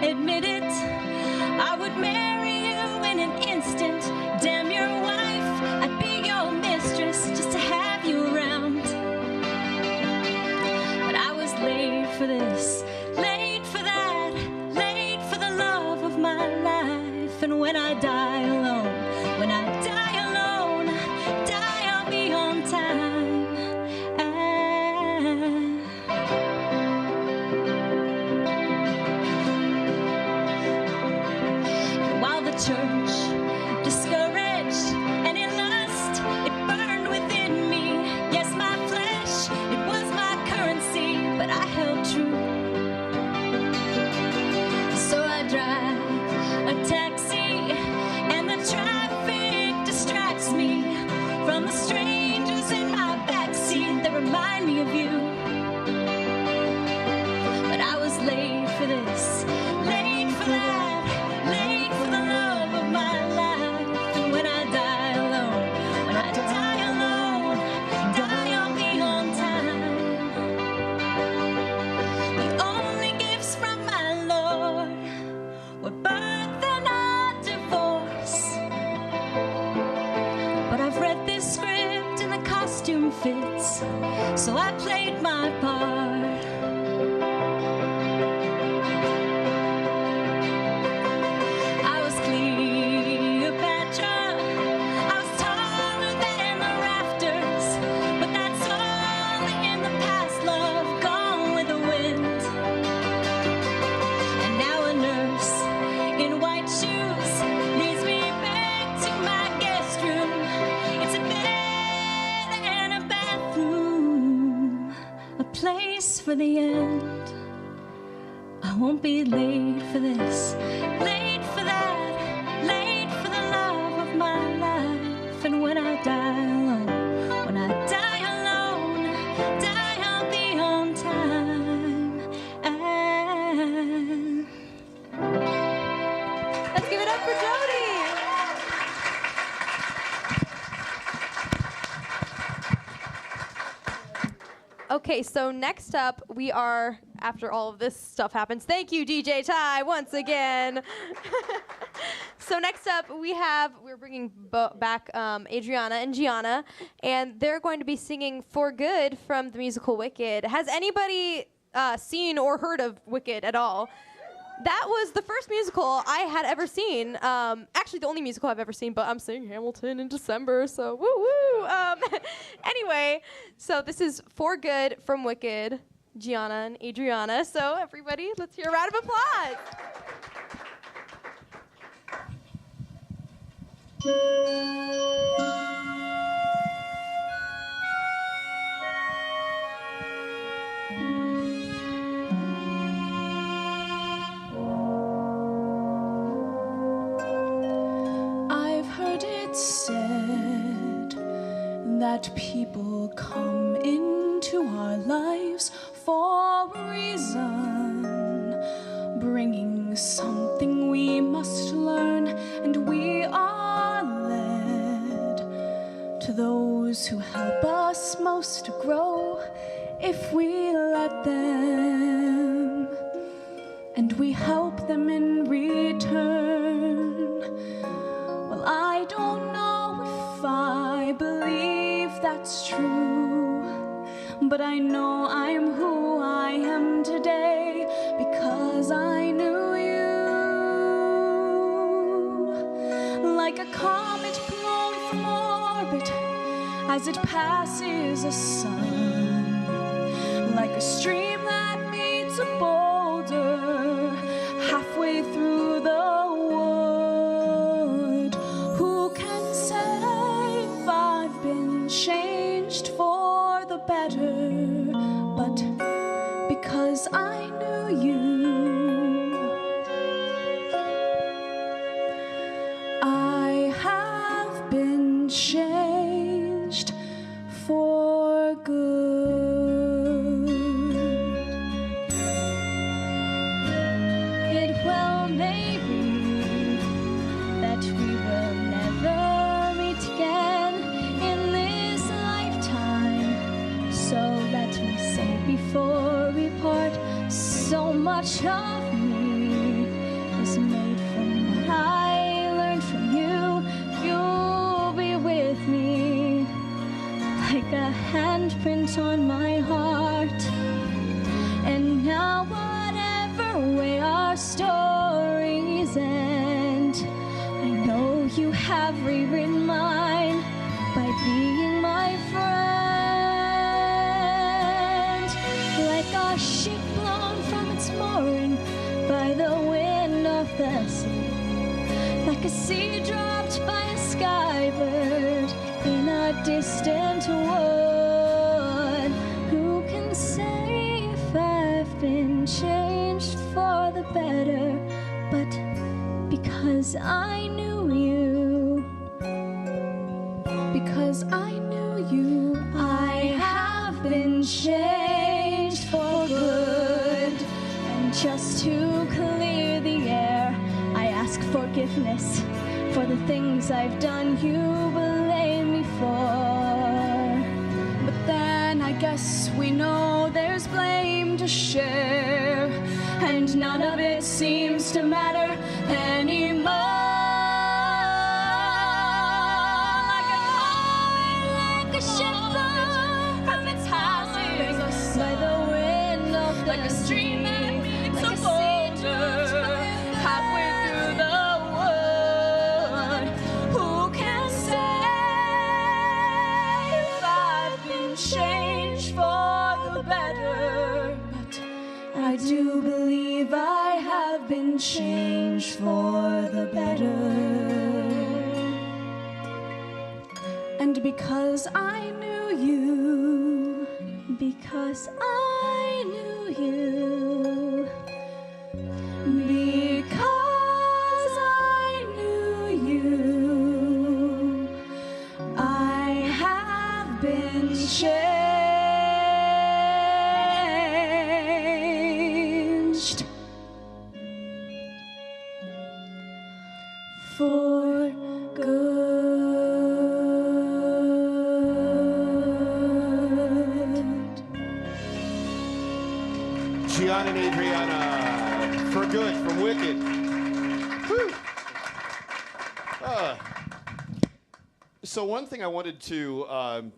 admit it, I would marry you in an instant. Damn your wife, I'd be your mistress just to have you around. But I was late for this, late for that, late for the love of my life. And when I die alone, when I die alone, die I'll be on time. While the church, discouraged and in lust, it burned within me. Yes, my flesh, it was my currency, but I held true. So I drive a taxi, and the traffic distracts me from the strangers in my backseat that remind me of you. But I was late for this, late for that, late for the love of my for the end. I won't be late for this, late for that, late for the love of my life. And when I die alone, when I die alone, die I'll be on time. And Let's give it up for Jody. Okay, so next up, we are, after all of this stuff happens, thank you, DJ Ty, once again. So next up, we're bringing back Adriana and Gianna, and they're going to be singing For Good from the musical Wicked. Has anybody seen or heard of Wicked at all? That was the first musical I had ever seen. Actually, the only musical I've ever seen, but I'm seeing Hamilton in December, so woo-woo. Anyway, so this is For Good from Wicked, Gianna and Adriana. So everybody, let's hear a round of applause. Said that people come into our lives for a reason, bringing something we must learn, and we are led to those who help us most to grow if we let them, and we help them in return. Well, I don't know if I believe that's true, but I know I'm who I am today because I knew you. Like a comet blown from orbit as it passes a sun, like a stream that meets a boulder halfway through the changed for the better, but because I knew you, I have been changed for good. It well may be that we will never meet again in this lifetime, so let me say before we part, so much of me is made from what I learned from you. You'll be with me like a handprint on my heart, and now whatever way our stories end, I know you have rewritten mine by being my friend. Like a ship blown from its mooring by the wind of the sea, like a seed dropped by a skybird in a distant wood. Who can say if I've been changed for the better, but because I knew you, because I knew you, I have been changed for good. And just to clear the air, I ask forgiveness for the things I've done you blame me for. But then I guess we know there's blame to share, and none of it seems to matter anymore. Like a stream that meets a boulder halfway through the wood. Who can say if I've been changed for the better? But I do believe I have been changed for the better. And because I knew you, because I knew you. Because I knew you. I have been changed for good. Gian and Adriana, for good, from Wicked. Whew. So one thing I wanted to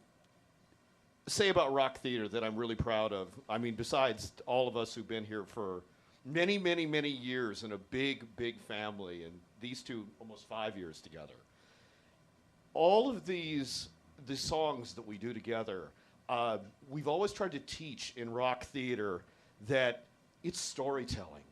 say about Rock Theater that I'm really proud of, I mean, besides all of us who've been here for many, many, many years in a big, big family, and these two almost 5 years together, all of the songs that we do together, we've always tried to teach in Rock Theater that it's storytelling.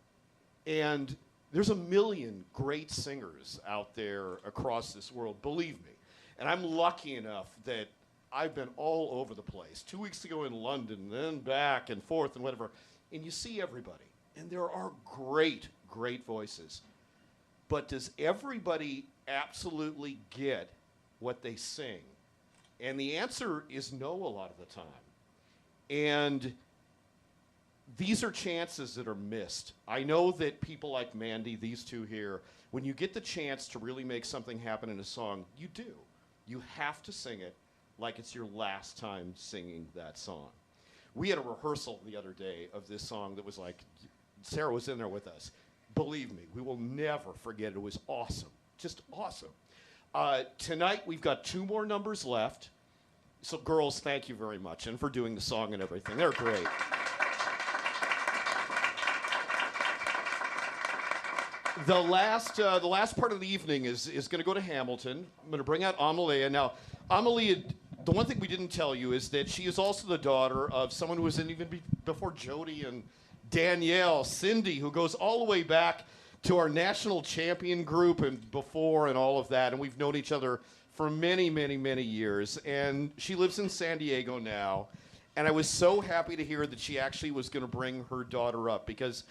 And there's a million great singers out there across this world, believe me. And I'm lucky enough that I've been all over the place. 2 weeks ago in London, then back and forth and whatever. And you see everybody. And there are great, great voices. But does everybody absolutely get what they sing? And the answer is no a lot of the time. And these are chances that are missed. I know that people like Mandy, these two here, when you get the chance to really make something happen in a song, you do. You have to sing it like it's your last time singing that song. We had a rehearsal the other day of this song that was like, Sarah was in there with us. Believe me, we will never forget it. It was awesome, just awesome. Tonight we've got 2 more numbers left. So girls, thank you very much, and for doing the song and everything. They're great. The last part of the evening is going to go to Hamilton. I'm going to bring out Amalia. Now, Amalia, the one thing we didn't tell you is that she is also the daughter of someone who was in even before Jody and Danielle, Cindy, who goes all the way back to our national champion group and before and all of that. And we've known each other for many, many, many years. And she lives in San Diego now. And I was so happy to hear that she actually was going to bring her daughter up, because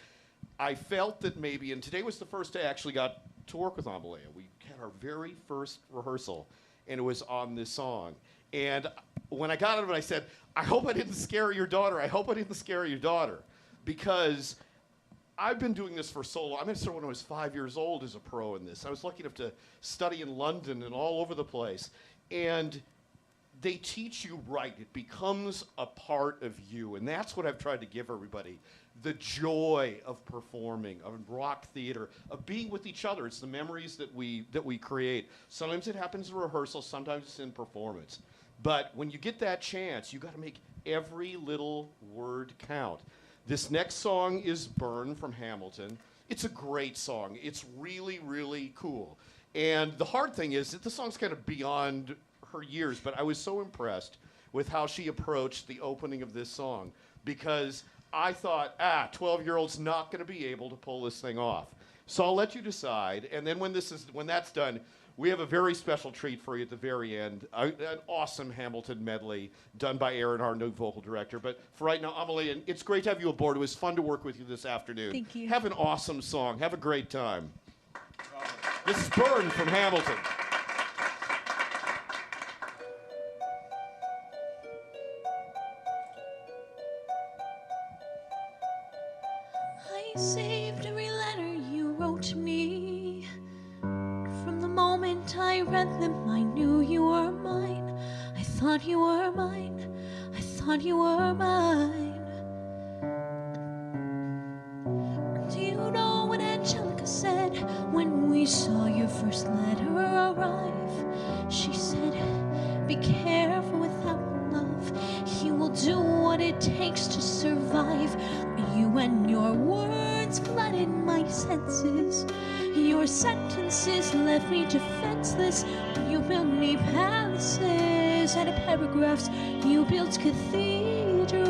I felt that maybe, and today was the first day I actually got to work with Amalia. We had our very first rehearsal, and it was on this song. And when I got out of it, I said, I hope I didn't scare your daughter. I hope I didn't scare your daughter. Because I've been doing this for so long. I started when I was 5 years old as a pro in this. I was lucky enough to study in London and all over the place. And they teach you right. It becomes a part of you. And that's what I've tried to give everybody. The joy of performing, of rock theater, of being with each other. It's the memories that we create. Sometimes it happens in rehearsal, sometimes it's in performance. But when you get that chance, you got to make every little word count. This next song is Burn from Hamilton. It's a great song. It's really, really cool. And the hard thing is that the song's kind of beyond her years, but I was so impressed with how she approached the opening of this song, because I thought, 12-year-old's not going to be able to pull this thing off. So I'll let you decide, and then when that's done, we have a very special treat for you at the very end, an awesome Hamilton medley done by Aaron, our new vocal director. But for right now, Amalia, it's great to have you aboard. It was fun to work with you this afternoon. Thank you. Have an awesome song. Have a great time. This is Burn from Hamilton. I saved every letter you wrote me. From the moment I read them, I knew you were mine. I thought you were mine. I thought you were mine. Do you know what Angelica said when we saw your first letter arrive? She said, be careful without love. He will do what it takes to survive. You and your words flooded my senses. Your sentences left me defenseless. You built me palaces and paragraphs. You built cathedrals.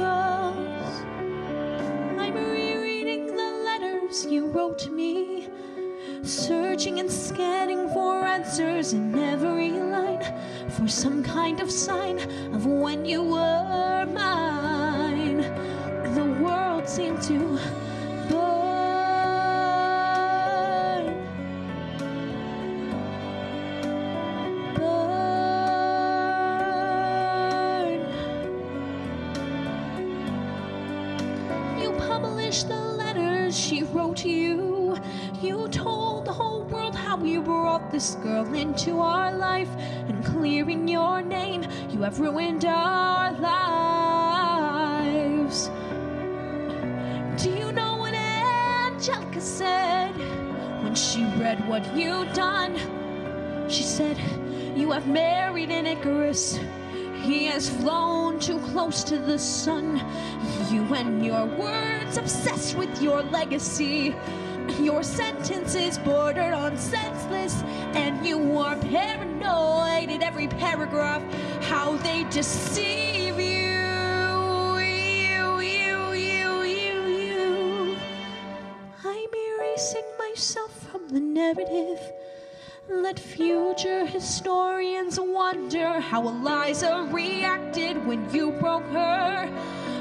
I'm rereading the letters you wrote me, searching and scanning for answers in every line, for some kind of sign of when you were mine. seem to burn. You published the letters she wrote to you. You told the whole world how you brought this girl into our life, and clearing your name, you have ruined our lives. Do you know what Angelica said when she read what you'd done? She said, you have married an Icarus. He has flown too close to the sun. You and your words obsessed with your legacy. Your sentences bordered on senseless, and you are paranoid at every paragraph. How they deceive you. I'm erasing myself from the narrative. Let future historians wonder how Eliza reacted when you broke her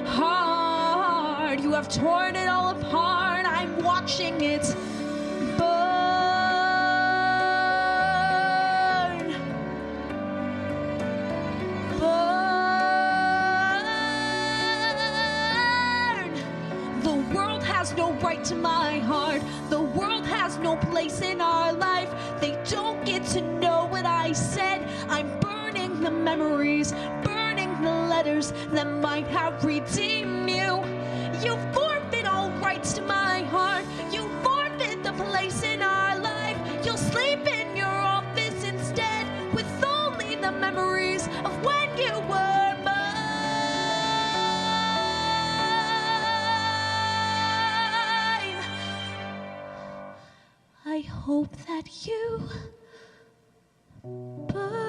heart. You have torn it all apart. I'm watching it burn. Burn. The world has no right to my heart. The world has no place in our life. They don't get to know what I said. I'm burning the memories, burning the letters that might have redeemed you. You forfeit all rights to my heart. You forfeit the place in our life. You'll sleep in your office instead, with only the memories of when you were mine. I hope that you burn.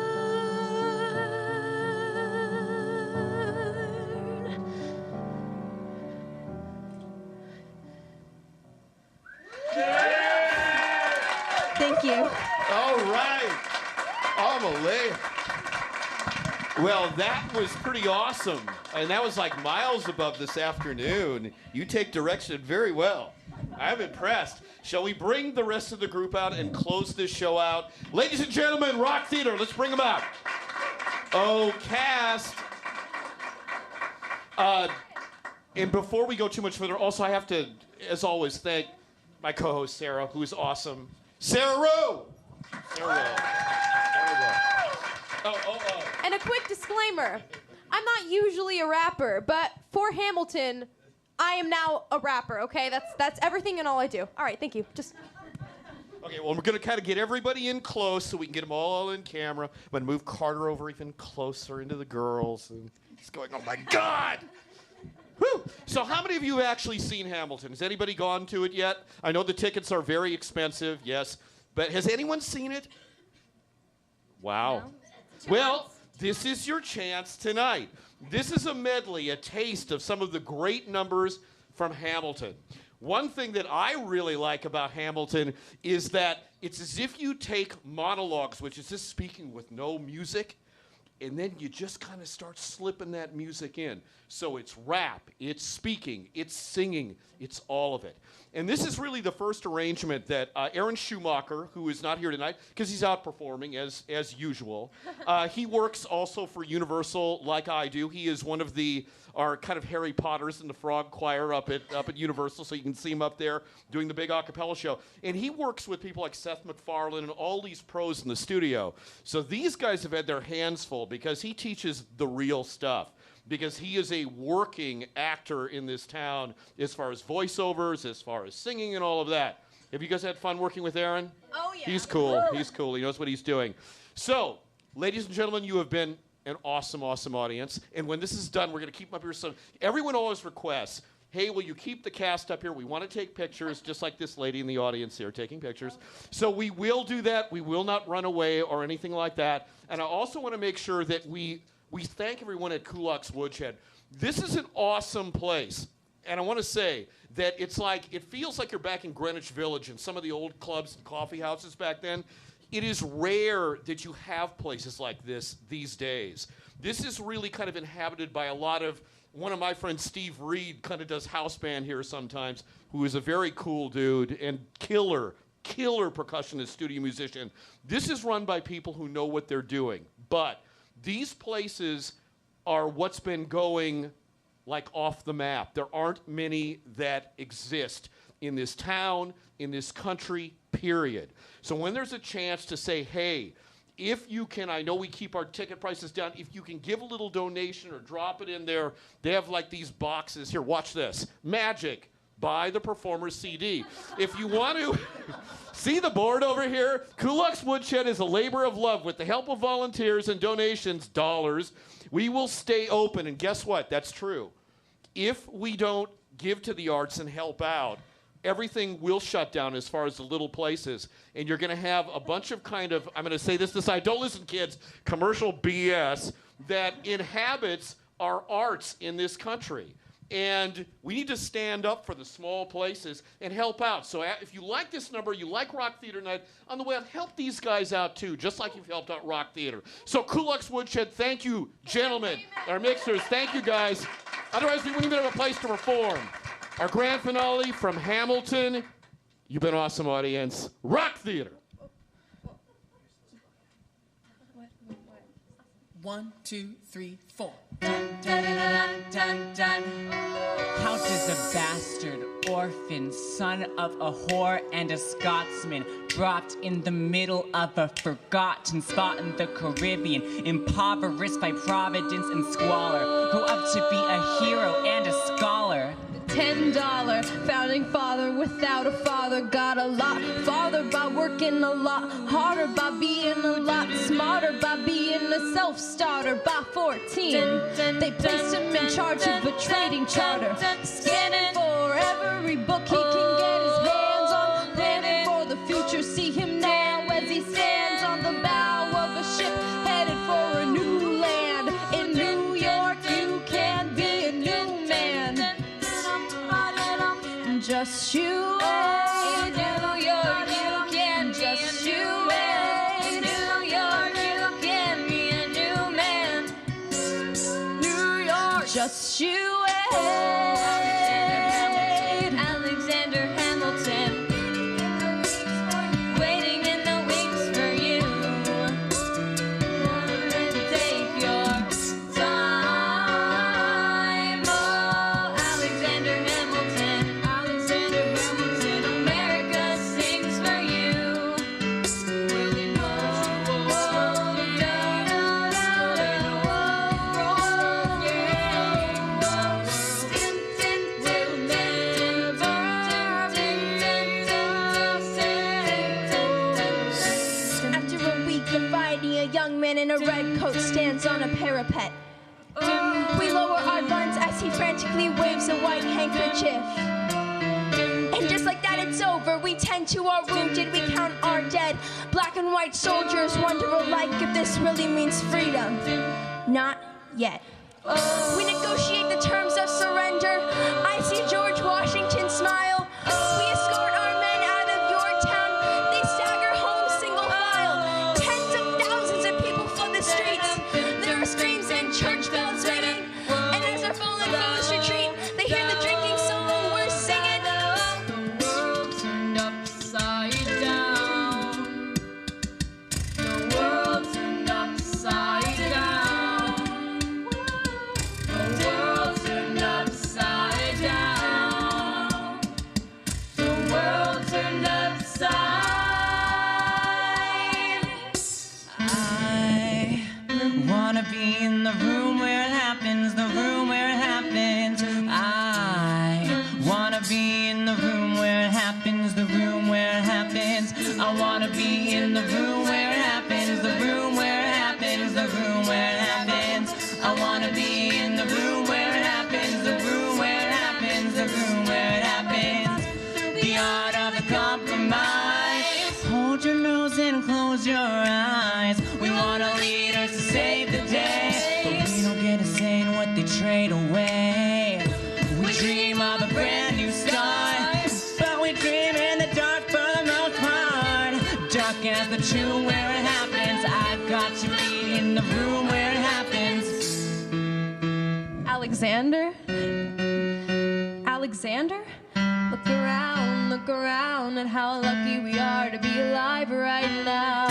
Thank you. All right. Amelie. Well, that was pretty awesome. And that was like miles above this afternoon. You take direction very well. I'm impressed. Shall we bring the rest of the group out and close this show out? Ladies and gentlemen, Rock Theater, let's bring them out. Oh, cast. And before we go too much further, also I have to, as always, thank my co-host Sarah, who is awesome. Sarah Rowe! Sarah Rowe. Oh. And a quick disclaimer. I'm not usually a rapper, but for Hamilton, I am now a rapper, okay? That's everything and all I do. All right, thank you. Okay, well, we're going to kind of get everybody in close so we can get them all in camera. I'm going to move Carter over even closer into the girls. And he's going, oh, my God! Whew. So how many of you have actually seen Hamilton? Has anybody gone to it yet? I know the tickets are very expensive, yes. But has anyone seen it? Wow. No. Well, this is your chance tonight. This is a medley, a taste of some of the great numbers from Hamilton. One thing that I really like about Hamilton is that it's as if you take monologues, which is just speaking with no music, and then you just kind of start slipping that music in. So it's rap, it's speaking, it's singing, it's all of it. And this is really the first arrangement that Aaron Schumacher, who is not here tonight, because he's out performing as usual. He works also for Universal like I do. He is one of our kind of Harry Potters in the Frog Choir up at Universal, so you can see him up there doing the big a cappella show. And he works with people like Seth MacFarlane and all these pros in the studio. So these guys have had their hands full because he teaches the real stuff. Because he is a working actor in this town as far as voiceovers, as far as singing and all of that. Have you guys had fun working with Aaron? Oh, yeah. He's cool. He's cool. He knows what he's doing. So, ladies and gentlemen, you have been an awesome, awesome audience. And when this is done, we're going to keep them up here. So everyone always requests, hey, will you keep the cast up here? We want to take pictures, just like this lady in the audience here taking pictures. So we will do that. We will not run away or anything like that. And I also want to make sure that we thank everyone at Kulax Woodshed. This is an awesome place. And I want to say that it feels like you're back in Greenwich Village and some of the old clubs and coffee houses back then. It is rare that you have places like this these days. This is really kind of inhabited by a lot of one of my friends, Steve Reed, kind of does house band here sometimes, who is a very cool dude and killer percussionist, studio musician. This is run by people who know what they're doing. But these places are what's been going like off the map. There aren't many that exist in this town, in this country, period. So when there's a chance to say, hey, if you can, I know we keep our ticket prices down, if you can give a little donation or drop it in there, they have like these boxes. Here, watch this. Magic. Buy the performer's CD. If you want to see the board over here, Kulax Woodshed is a labor of love. With the help of volunteers and donations, dollars, we will stay open. And guess what? That's true. If we don't give to the arts and help out, everything will shut down as far as the little places. And you're going to have a bunch of kind of, I'm going to say this to the side, don't listen, kids, commercial BS that inhabits our arts in this country. And we need to stand up for the small places and help out. So if you like this number, you like Rock Theater Night, on the way out, help these guys out too, just like you've helped out Rock Theater. So Kulax Woodshed, thank you, gentlemen. Our mixers, thank you guys. Otherwise, we wouldn't even have a place to perform. Our grand finale from Hamilton. You've been awesome, audience. Rock Theater. 1, 2, 3, 4. Dun, dun, dun, dun, dun. How does a bastard, orphan, son of a whore and a Scotsman, dropped in the middle of a forgotten spot in the Caribbean, impoverished by providence and squalor, grow up to be a hero and a scholar? $10 founding father without a father got a lot farther by working a lot harder, by being a lot smarter, by being a self-starter. By 14 they placed him in charge of a trading charter, scanning for every book he can get his hands on, planning for the future. See him now as he stands on the bow of a ship headed for a new land. In New York you can be a new man. Just you in New York, you can just you in New York, you can be a new man. New York, just you Alexander Hamilton, waiting in the wings for you. Take your time, oh Alexander Hamilton. America sings for you. After a week of fighting, a young man in a red coat stands on a parapet. We lower our guns as he frantically waves a white handkerchief. And just like that, it's over. We tend to our wounded, we count our dead. Black and white soldiers wonder alike if this really means freedom. Not yet. We negotiate the terms of surrender. I see George Washington smile. We escort our men out of Yorktown. They stagger home single file. Tens of thousands of people flood the streets. There are screams and church bells ringing. And as our fallen foes retreat, they hear the drinking song we're singing. The world turned upside down. The world turned upside down. The world turned upside down. The world turned upside. I wanna be in the room where it happens, the room where it happens. I wanna be in the room where it happens, the room where it happens. I wanna be in the room where it happens, the room where it happens, the room where it happens. I wanna be in the room where it happens, the room where it happens, the room where it happens. The art of the compromise. Hold your nose and close your eyes. We want our leaders to save the day, but we don't get a say in what they trade away. We dream of a brand new start, but we dream in the dark for the most part. Dark as the true where it happens. I've got to be in the room where it happens. Alexander? Alexander? Look around at how lucky we are to be alive right now.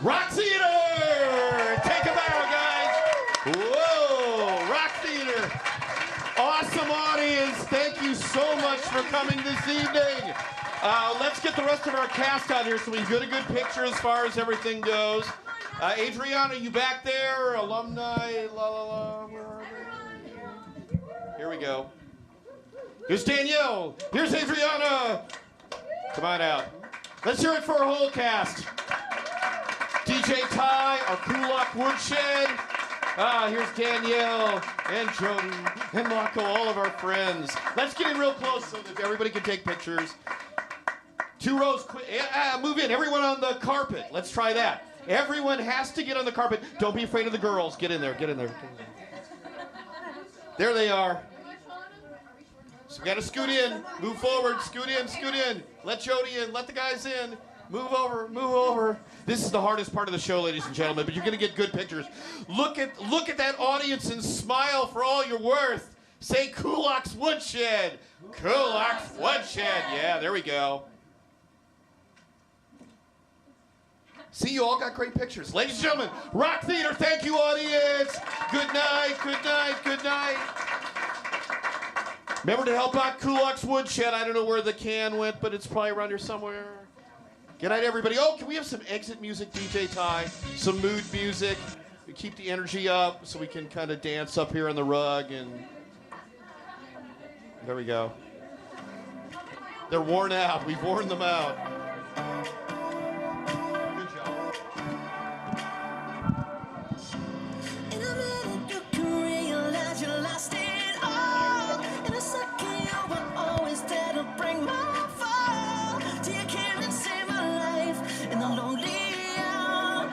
Rock Theater! Take a bow, guys. Whoa, Rock Theater. Awesome audience. Thank you so much for coming this evening. Let's get the rest of our cast out here so we can get a good picture as far as everything goes. Adriana, you back there? Alumni, la la la. Where are they? Here we go. Here's Danielle. Here's Adriana. Come on out. Let's hear it for our whole cast. DJ Ty, our Kulax Woodshed. Here's Danielle and Jody and Marco, all of our friends. Let's get in real close so that everybody can take pictures. 2 rows, move in. Everyone on the carpet. Let's try that. Everyone has to get on the carpet. Don't be afraid of the girls. Get in there, get in there. There they are. So we got to scoot in, move forward, scoot in. Let Jody in, let the guys in. Move over. This is the hardest part of the show, ladies and gentlemen, but you're going to get good pictures. Look at that audience and smile for all you're worth. Say Kulax Woodshed. Kulax Woodshed. Yeah, there we go. See, you all got great pictures. Ladies and gentlemen, Rock Theater, thank you, audience. Good night. Remember to help out Kulax Woodshed. I don't know where the can went, but it's probably around here somewhere. Good night, everybody. Oh, can we have some exit music, DJ Ty? Some mood music. We keep the energy up so we can kind of dance up here on the rug. And there we go. They're worn out. We've worn them out. Good job. In a minute, you can realize you lost it all. In a second, you were always there to bring my fall. Till you came and saved my life in the lonely hour,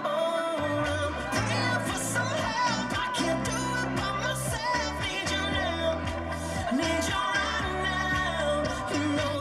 Oh, I'm praying for some help. I can't do it by myself. Need you now. I need you right now. You know